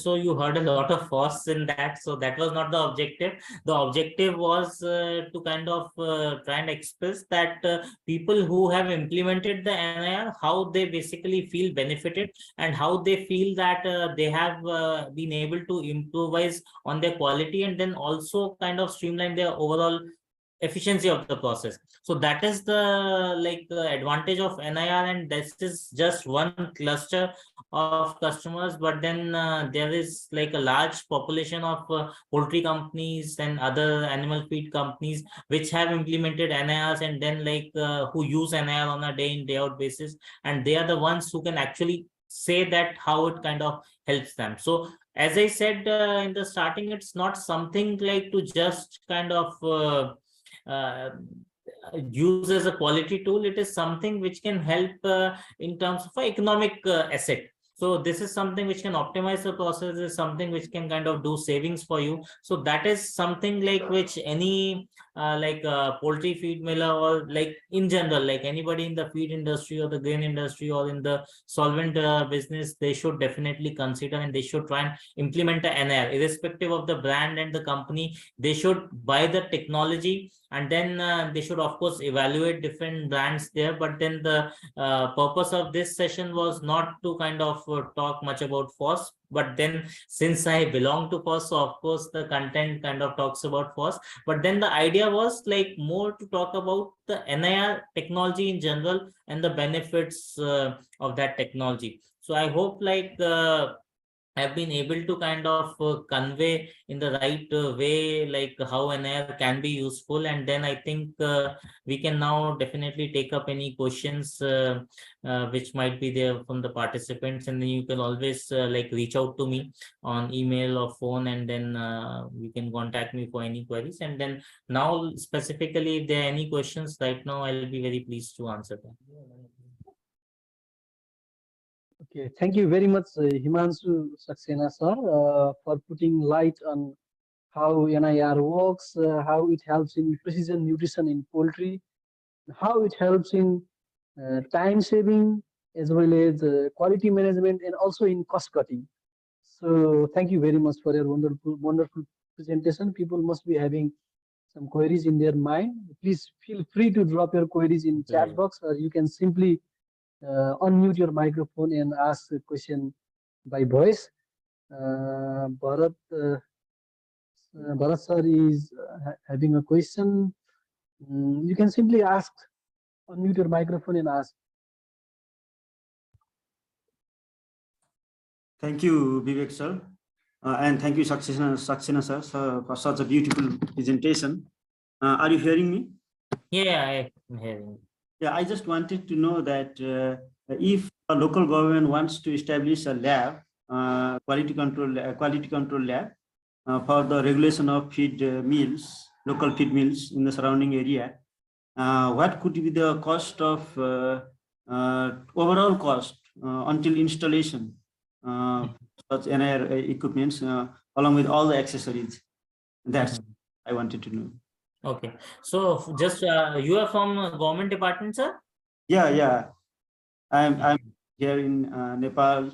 So you heard a lot of Foss in that. So that was not the objective. The objective was to kind of try and express that people who have implemented the NIR, how they basically feel benefited and how they feel that they have been able to improvise on their quality and then also kind of streamline their overall efficiency of the process. So that is the advantage of NIR, and this is just one cluster of customers, but then there is like a large population of poultry companies and other animal feed companies which have implemented NIRs and then who use NIR on a day in day out basis, and they are the ones who can actually say that how it kind of helps them. So as I said in the starting, it's not something like to just kind of use as a quality tool. It is something which can help in terms of economic asset. So this is something which can optimize the process, is something which can kind of do savings for you. So that is something like which any poultry feed miller or like in general, like anybody in the feed industry or the grain industry or in the solvent business, they should definitely consider and they should try and implement the NIR, irrespective of the brand and the company. They should buy the technology and then they should of course evaluate different brands there. But then the purpose of this session was not to kind of talk much about Foss, but then since I belong to Foss, so of course the content kind of talks about Foss, but then the idea was like more to talk about the NIR technology in general and the benefits of that technology. So I hope I've been able to kind of convey in the right way like how NIR can be useful, and then I think we can now definitely take up any questions which might be there from the participants, and then you can always reach out to me on email or phone, and then you can contact me for any queries. And then now specifically if there are any questions right now, I'll be very pleased to answer them. Okay, thank you very much, Himanshu Saxena sir, for putting light on how NIR works, how it helps in precision nutrition in poultry, how it helps in time saving as well as quality management and also in cost cutting. So thank you very much for your wonderful presentation. People must be having some queries in their mind. Please feel free to drop your queries in chat box, or you can simply unmute your microphone and ask a question by voice. Bharat sir is having a question. You can simply ask, unmute your microphone and ask. Thank you, Vivek sir, and thank you, Saxena sir, for such a beautiful presentation. Are you hearing me? Yeah, I'm hearing. Yeah, I just wanted to know that if a local government wants to establish a lab, quality control lab for the regulation of feed mills, local feed mills in the surrounding area, what could be the cost of overall cost until installation such NIR equipments along with all the accessories? That's I wanted to know. Okay, so just you are from government department, sir? Yeah. I'm here in Nepal.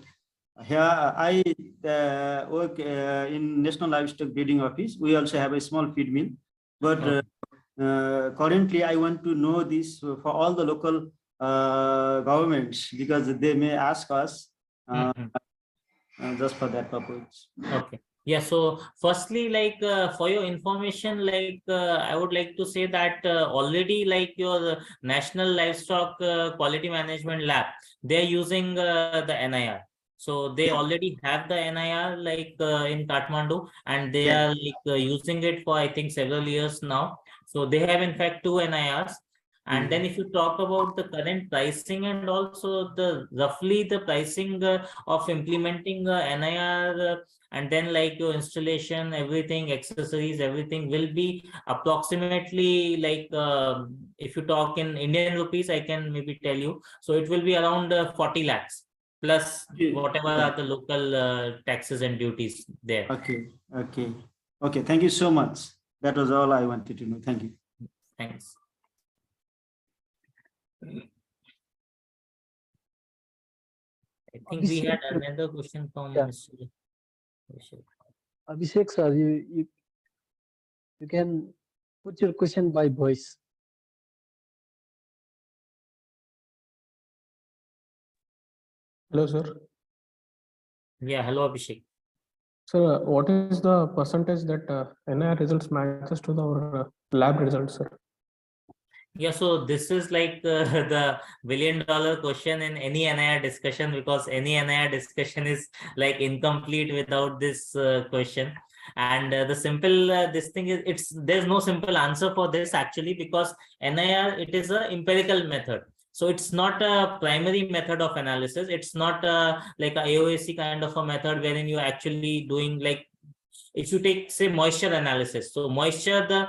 Here I work in National Livestock Breeding Office. We also have a small feed mill, but currently I want to know this for all the local governments, because they may ask us just for that purpose. Okay. Yeah, so firstly, like for your information, like I would like to say that already like your National Livestock Quality Management Lab, they're using the NIR. So they already have the NIR like in Kathmandu, and they are like using it for I think several years now. So they have in fact 2 NIRs. And then if you talk about the current pricing and also the roughly the pricing of implementing NIR and then like your installation, everything, accessories, everything will be approximately like if you talk in Indian rupees, I can maybe tell you. So it will be around 40 lakhs plus whatever are the local taxes and duties there. Okay. Thank you so much. That was all I wanted to know. Thank you. Thanks. I think we had another question from Mr. Abhishek sir, you can put your question by voice. Hello, sir. Yeah, hello, Abhishek. Sir, what is the percentage that NIR results matches to our lab results, sir? Yeah, so this is like the $1 billion question in any NIR discussion, because any NIR discussion is like incomplete without this question. And the simple this thing is there's no simple answer for this actually, because NIR, it is a empirical method. So it's not a primary method of analysis. It's not like a AOAC kind of a method wherein you're actually doing like, if you take say moisture analysis, so moisture, the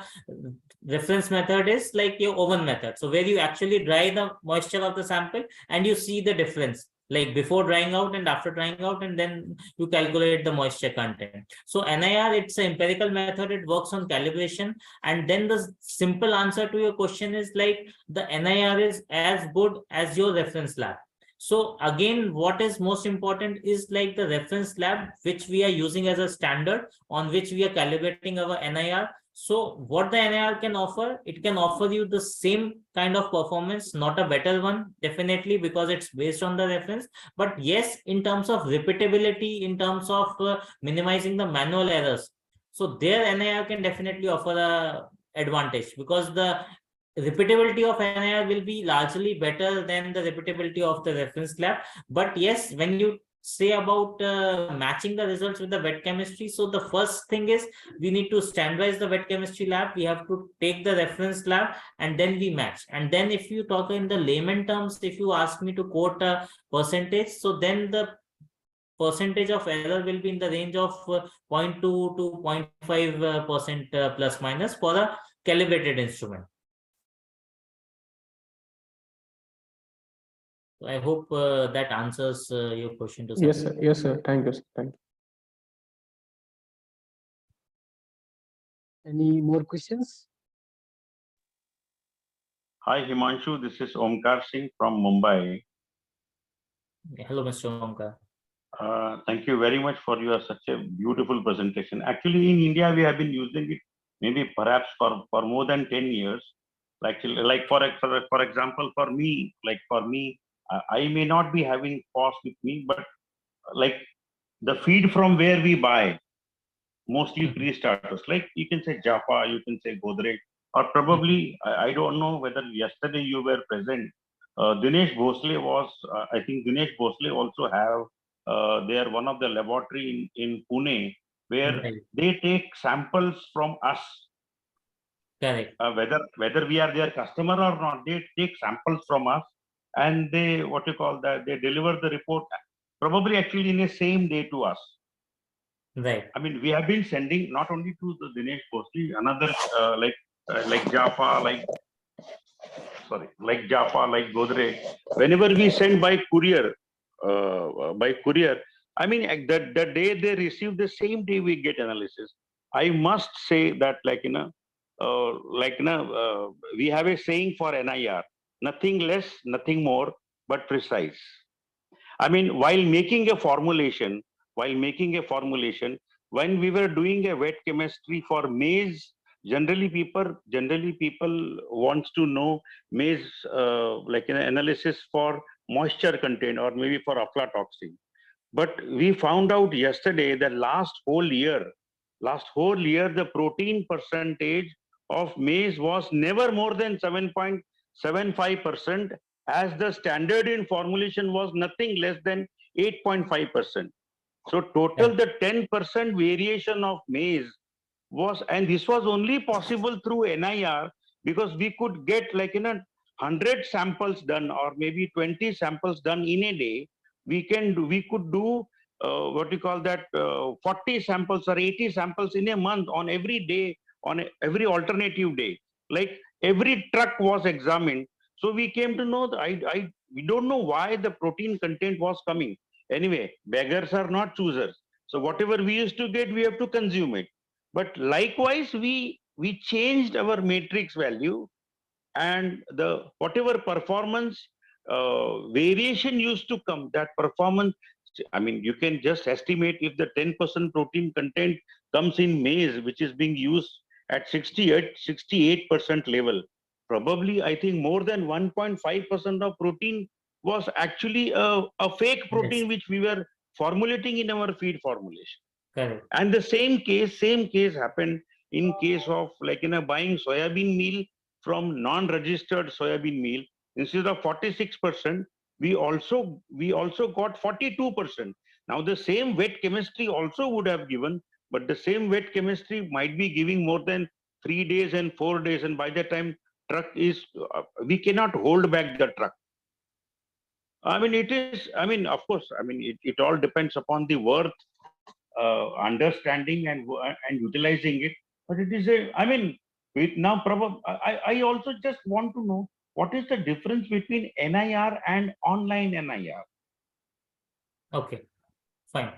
reference method is like your oven method, so where you actually dry the moisture of the sample and you see the difference like before drying out and after drying out, and then you calculate the moisture content. So NIR, it's an empirical method, it works on calibration. And then the simple answer to your question is like the NIR is as good as your reference lab. So again, what is most important is like the reference lab, which we are using as a standard on which we are calibrating our NIR. So what the NIR can offer, it can offer you the same kind of performance, not a better one, definitely, because it's based on the reference. But yes, in terms of repeatability, in terms of minimizing the manual errors, so their NIR can definitely offer a advantage, because the repeatability of NIR will be largely better than the repeatability of the reference lab. But yes, when you say about matching the results with the wet chemistry, so the first thing is we need to standardize the wet chemistry lab. We have to take the reference lab and then we match. And then if you talk in the layman terms, if you ask me to quote a percentage, so then the percentage of error will be in the range of 0.2 to 0.5% plus minus for a calibrated instrument. I hope that answers your question to some Yes, sir. Yes, sir. Thank you, sir. Thank you. Any more questions? Hi, Himanshu. This is Omkar Singh from Mumbai. Hello, Mr. Omkar. Thank you very much for your such a beautiful presentation. Actually, in India, we have been using it maybe perhaps for more than 10 years. Like for example, for me, I may not be having Foss with me, but like the feed from where we buy, mostly pre-starters, like you can say Jaffa, you can say Godrej, or probably, I don't know whether yesterday you were present. Dinesh Bhosle was, I think Dinesh Bhosle also have, they are one of the laboratory in Pune, where Right. they take samples from us. Correct. Whether we are their customer or not, they take samples from us, and they, what you call that, they deliver the report probably actually in the same day to us. Right. I mean, we have been sending not only to the Dinesh Bhosle, another like Jaffa, like Jaffa, like Godrej. Whenever we send by courier, I mean, the day they receive, the same day we get analysis. I must say that, we have a saying for NIR: nothing less, nothing more, but precise. I mean, while making a formulation, when we were doing a wet chemistry for maize, generally people wants to know maize, analysis for moisture content or maybe for aflatoxin. But we found out yesterday that last whole year, the protein percentage of maize was never more than 7.75%, as the standard in formulation was nothing less than 8.5%. So total, the 10% variation of maize was, and this was only possible through NIR, because we could get 100 samples done or maybe 20 samples done in a day. We could do 40 samples or 80 samples in a month on every day, on every alternative day. Like every truck was examined. So we came to know that we don't know why the protein content was coming. Anyway, beggars are not choosers. So whatever we used to get, we have to consume it. But likewise, we changed our matrix value, and the whatever performance variation used to come, that performance, I mean, you can just estimate if the 10% protein content comes in maize, which is being used at 68% level. Probably, I think more than 1.5% of protein was actually a fake protein, which we were formulating in our feed formulation. Correct. And the same case happened in case of buying soybean meal from non-registered soybean meal. Instead of 46%, we also got 42%. Now the same wet chemistry also would have given, but the same wet chemistry might be giving more than 3 days and 4 days, and by the time truck is, we cannot hold back the truck. I mean, of course, it all depends upon the worth, understanding and utilizing it. But it is I also just want to know, what is the difference between NIR and online NIR? Okay, fine.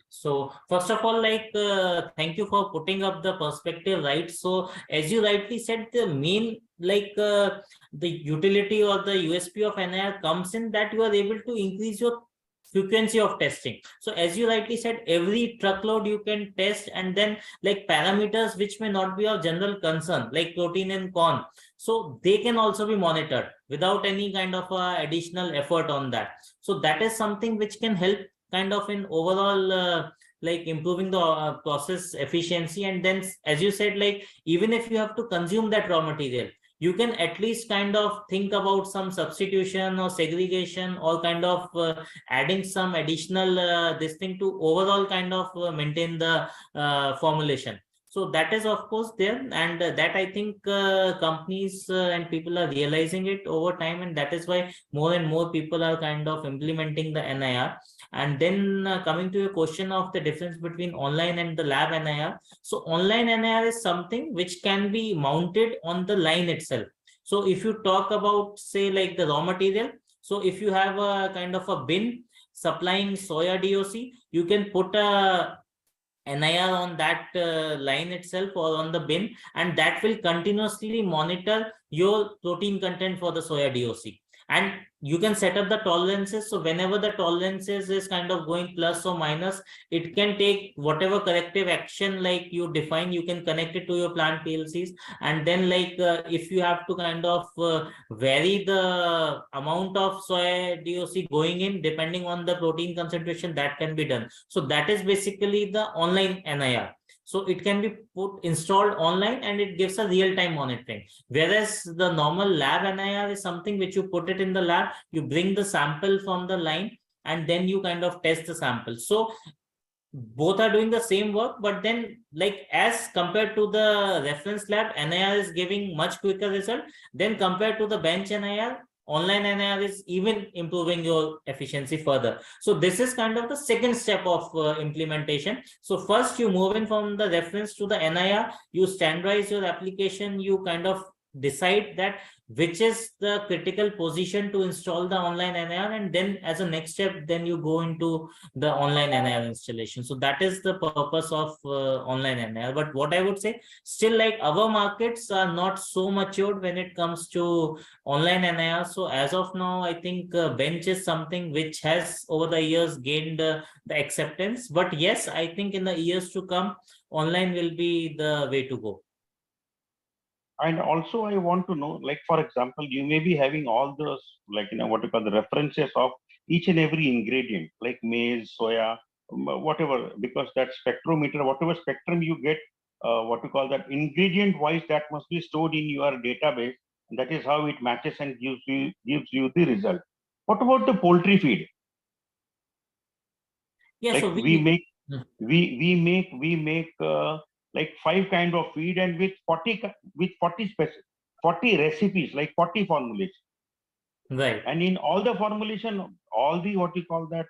So first of all, thank you for putting up the perspective, right? So as you rightly said, the main the utility or the USP of NIR comes in that you are able to increase your frequency of testing. So as you rightly said, every truckload you can test, and then parameters which may not be of general concern, like protein and corn, so they can also be monitored without any kind of additional effort on that. So that is something which can help kind of in overall improving the process efficiency. And then, as you said, even if you have to consume that raw material, you can at least kind of think about some substitution or segregation, or kind of adding some additional this thing to overall kind of maintain the formulation. So that is of course there, and that I think companies and people are realizing it over time, and that is why more and more people are kind of implementing the NIR. And then coming to your question of the difference between online and the lab NIR. So online NIR is something which can be mounted on the line itself. So if you talk about, say, the raw material, so if you have a kind of a bin supplying soya DOC, you can put a NIR on that line itself or on the bin, and that will continuously monitor your protein content for the soya DOC. and you can set up the tolerances. So whenever the tolerances is kind of going plus or minus, it can take whatever corrective action like you define, you can connect it to your plant PLCs. And then like if you have to kind of vary the amount of soy DOC going in depending on the protein concentration, that can be done. So that is basically the online NIR. So it can be installed online and it gives a real-time monitoring. Whereas the normal lab NIR is something which you put it in the lab, you bring the sample from the line and then you kind of test the sample. So both are doing the same work, but then like as compared to the reference lab, NIR is giving much quicker result. Then compared to the bench NIR, online NIR is even improving your efficiency further. So this is kind of the second step of implementation. So first you move in from the reference to the NIR, you standardize your application, you kind of decide that which is the critical position to install the online NIR, and then as a next step, then you go into the online NIR installation. So that is the purpose of online NIR. But what I would say, still like our markets are not so matured when it comes to online NIR. So as of now, I think bench is something which has over the years gained the acceptance. But yes, I think in the years to come, online will be the way to go. And also I want to know, like, for example, you may be having all those, like, what you call the references of each and every ingredient, like maize, soya, whatever, because that spectrometer, whatever spectrum you get, what you call that ingredient wise, that must be stored in your database. And that is how it matches and gives you the result. What about the poultry feed? Yeah, like so we make like 5 kind of feed, and with 40 recipes, like 40 formulations. Right. And in all the formulation, all the what you call that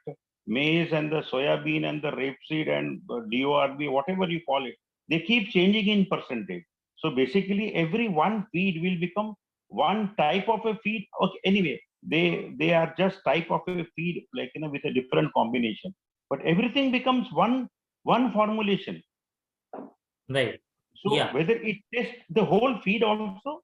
maize and the soya bean and the rapeseed and DORB, whatever you call it, they keep changing in percentage. So basically, every one feed will become one type of a feed. Okay, anyway, they are just type of a feed, like with a different combination. But everything becomes one formulation. Right. So yeah, whether it tests the whole feed also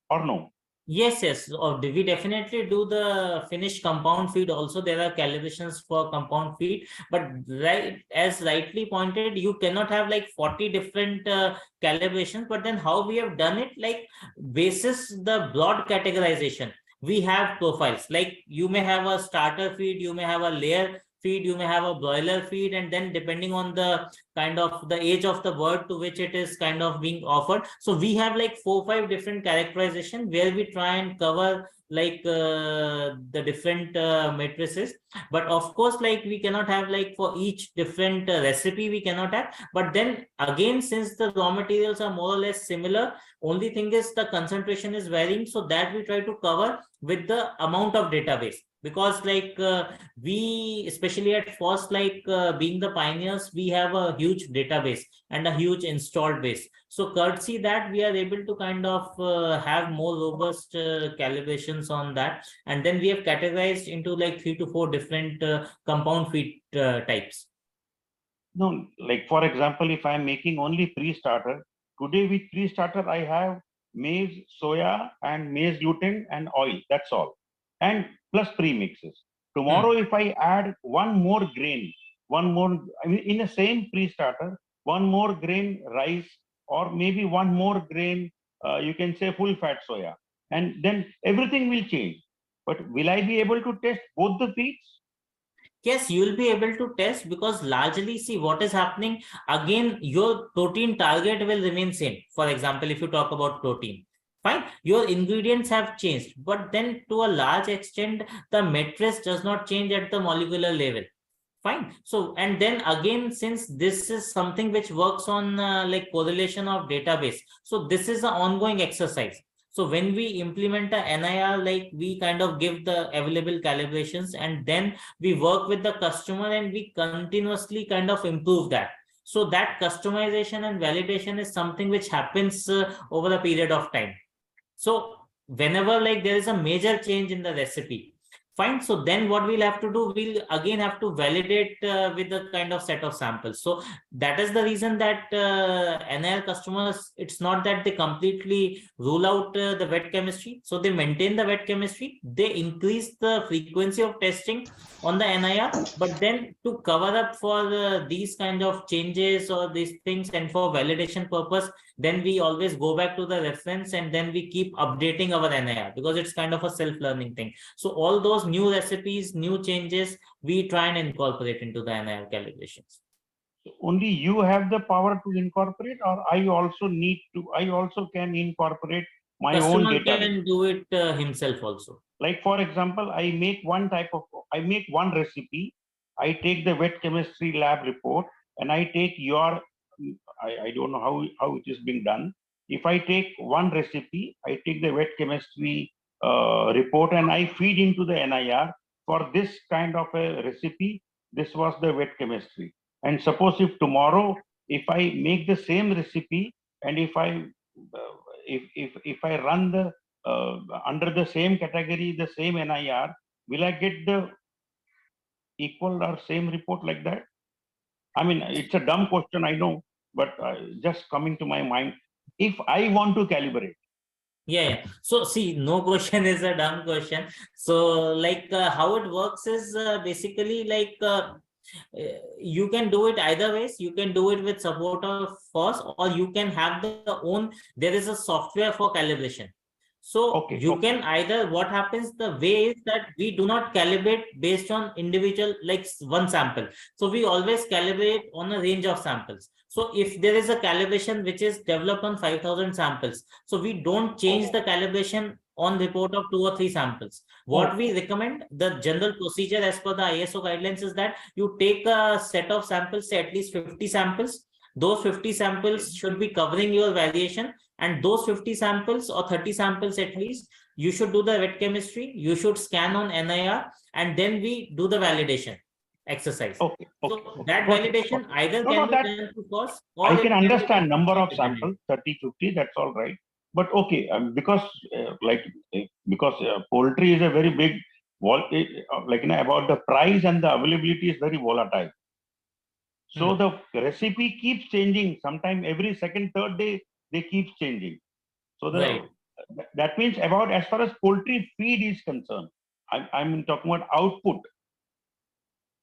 or no? Yes, or we definitely do the finished compound feed also. There are calibrations for compound feed, but right as rightly pointed, you cannot have like 40 different calibrations. But then how we have done it, like basis the broad categorization, we have profiles. Like you may have a starter feed, you may have a layer feed, you may have a broiler feed, and then depending on the kind of the age of the bird to which it is kind of being offered. So we have like 4-5 different characterization where we try and cover like the different matrices. But of course, like we cannot have like for each different recipe we cannot have. But then again, since the raw materials are more or less similar, only thing is the concentration is varying, so that we try to cover with the amount of database. Because like we, especially at Foss, like being the pioneers, we have a huge database and a huge installed base. So courtesy that we are able to kind of have more robust calibrations on that. And then we have categorized into like 3 to 4 different compound feed types. No, like for example, if I'm making only pre-starter, today with pre-starter, I have maize, soya, and maize gluten and oil. That's all. And plus premixes. Tomorrow, if I add one more grain, I mean, in the same pre-starter, one more grain rice, or maybe one more grain, you can say full fat soya, and then everything will change. But will I be able to test both the feeds? Yes, you will be able to test, because largely, see what is happening. Again, your protein target will remain same. For example, if you talk about protein, fine, your ingredients have changed, but then to a large extent, the matrix does not change at the molecular level. Fine. So, and then again, since this is something which works on like correlation of database, so this is an ongoing exercise. So when we implement a NIR, like we kind of give the available calibrations, and then we work with the customer and we continuously kind of improve that. So that customization and validation is something which happens over a period of time. So whenever like there is a major change in the recipe, Fine. So then what we'll have to do, we'll again have to validate with the kind of set of samples. So that is the reason that NIR customers, it's not that they completely rule out the wet chemistry. So they maintain the wet chemistry, they increase the frequency of testing on the NIR, but then to cover up for these kind of changes or these things and for validation purpose, then we always go back to the reference and then we keep updating our NIR because it's kind of a self-learning thing. So all those new recipes, new changes, we try and incorporate into the NIR calibrations. Only you have the power to incorporate, or I also need to, I also can incorporate my own Customer data. can do it himself also. Like for example, I make one recipe, I take the wet chemistry lab report and I take your, I don't know how it is being done. If I take one recipe, I take the wet chemistry report and I feed into the NIR for this kind of a recipe. This was the wet chemistry. And suppose if tomorrow, if I make the same recipe and if I run the under the same category, the same NIR, will I get the equal or same report like that? I mean, it's a dumb question, I know, but just coming to my mind, if I want to calibrate. Yeah. So see, no question is a dumb question. So like how it works is basically like you can do it either ways. You can do it with support of Foss, or you can have the own, there is a software for calibration. So you can either, what happens, the way is that we do not calibrate based on individual, like one sample. So we always calibrate on a range of samples. So if there is a calibration which is developed on 5,000 samples, so we don't change the calibration on report of 2 or 3 samples. What we recommend, the general procedure as per the ISO guidelines is that you take a set of samples, say at least 50 samples. Those 50 samples should be covering your variation, and those 50 samples or 30 samples at least, you should do the wet chemistry, you should scan on NIR, and then we do the validation exercise. So that validation either can be done through Foss, or I can understand number of samples, 30, 50, that's all right. But okay, because poultry is a very big, about the price and the availability is very volatile. So the recipe keeps changing. Sometime every second, third day, they keep changing. So that means about, as far as poultry feed is concerned, I'm talking about output.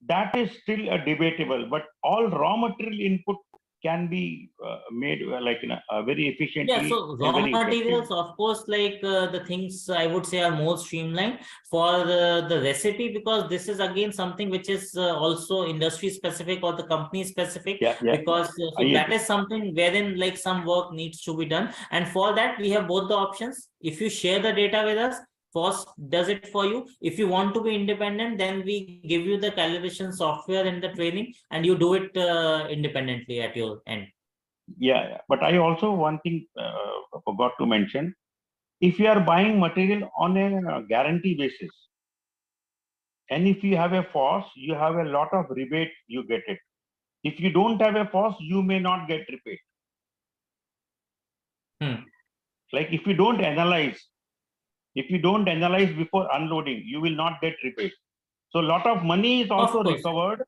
That is still a debatable, but all raw material input can be made very efficiently. Yeah, so raw materials, of course, like the things I would say are more streamlined for the recipe, because this is again something which is also industry specific or the company specific. Because that is something wherein like some work needs to be done, and for that we have both the options. If you share the data with us, Foss does it for you. If you want to be independent, then we give you the calibration software and the training, and you do it independently at your end. Yeah, but I also, one thing forgot to mention, if you are buying material on a guarantee basis, and if you have a Foss, you have a lot of rebate, you get it. If you don't have a Foss, you may not get rebate. Like if you don't analyze before unloading, you will not get rebate. So a lot of money is also recovered.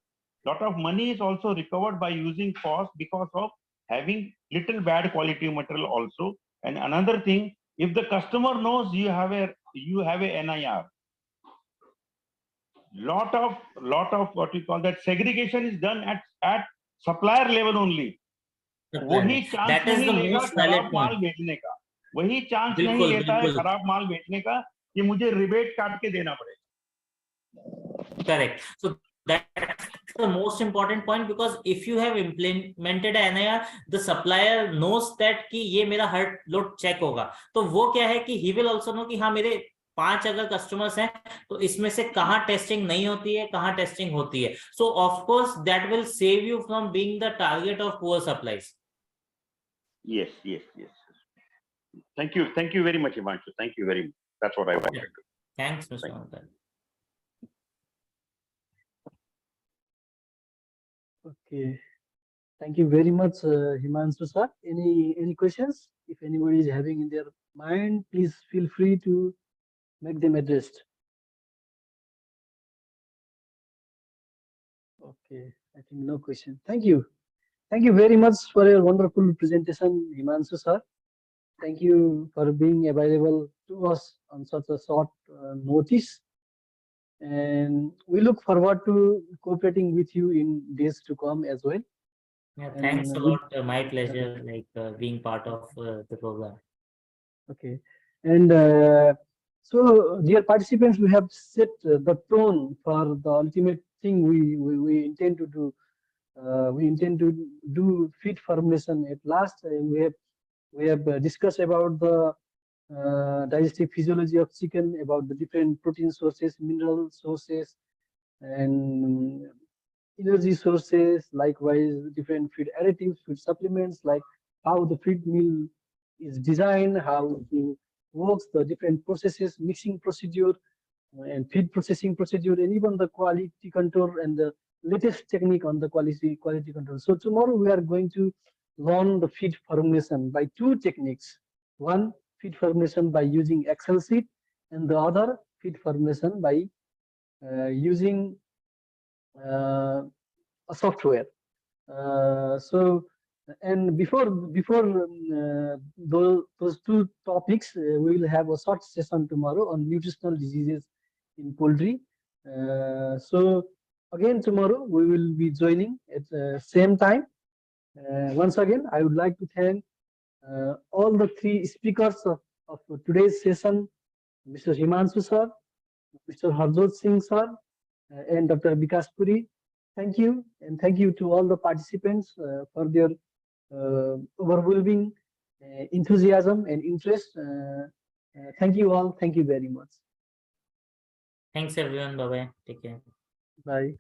Lot of money is also recovered by using Foss because of having little bad quality material also. And another thing, if the customer knows you have a NIR, lot of what we call that segregation is done at supplier level only. वही chance नहीं लेगा खराब माल बेचने का, वही chance नहीं लेता है खराब माल बेचने का कि मुझे rebate काट के देना पड़ेगा. Correct. So that's the most important point, because if you have implemented a NIR, the supplier knows that कि ये मेरा हर लोड चेक होगा, तो वो क्या है कि he will also know कि हाँ मेरे 5 अगर कस्टमर्स हैं तो इसमें से कहाँ टेस्टिंग नहीं होती है, कहाँ टेस्टिंग होती है. So of course that will save you from being the target of poor supplies. Yes. Thank you very much, Himanshu. Thank you very much. That's what I wanted to. Thanks, Mr. Mangal. Okay, thank you very much, Himanshu sir. Any questions? If anybody is having in their mind, please feel free to make them addressed. Okay, I think no question. Thank you. Thank you very much for your wonderful presentation, Himanshu sir. Thank you for being available to us on such a short notice. And we look forward to cooperating with you in days to come as well. Yeah, And thanks a lot. My pleasure, like being part of the program. Okay. And so, dear participants, we have set the tone for the ultimate thing we intend to do. We intend to do feed formulation. At last, we have discussed about the digestive physiology of chicken, about the different protein sources, mineral sources, and energy sources. Likewise, different feed additives, feed supplements, like how the feed mill is designed, how it works, the different processes, mixing procedure, and feed processing procedure, and even the quality control and the latest technique on the quality control. So tomorrow we are going to learn the feed formulation by two techniques. One, feed formulation by using Excel sheet, and the other, feed formulation by using a software. So, and before those two topics, we will have a short session tomorrow on nutritional diseases in poultry. So again tomorrow we will be joining at the same time. Once again, I would like to thank all the three speakers of today's session: Mr. Himanshu sir, Mr. Harjot Singh sir, and Dr. Vikas Puri. Thank you, and thank you to all the participants for their overwhelming enthusiasm and interest. Thank you all. Thank you very much. Thanks everyone. Bye bye. Take care. Bye.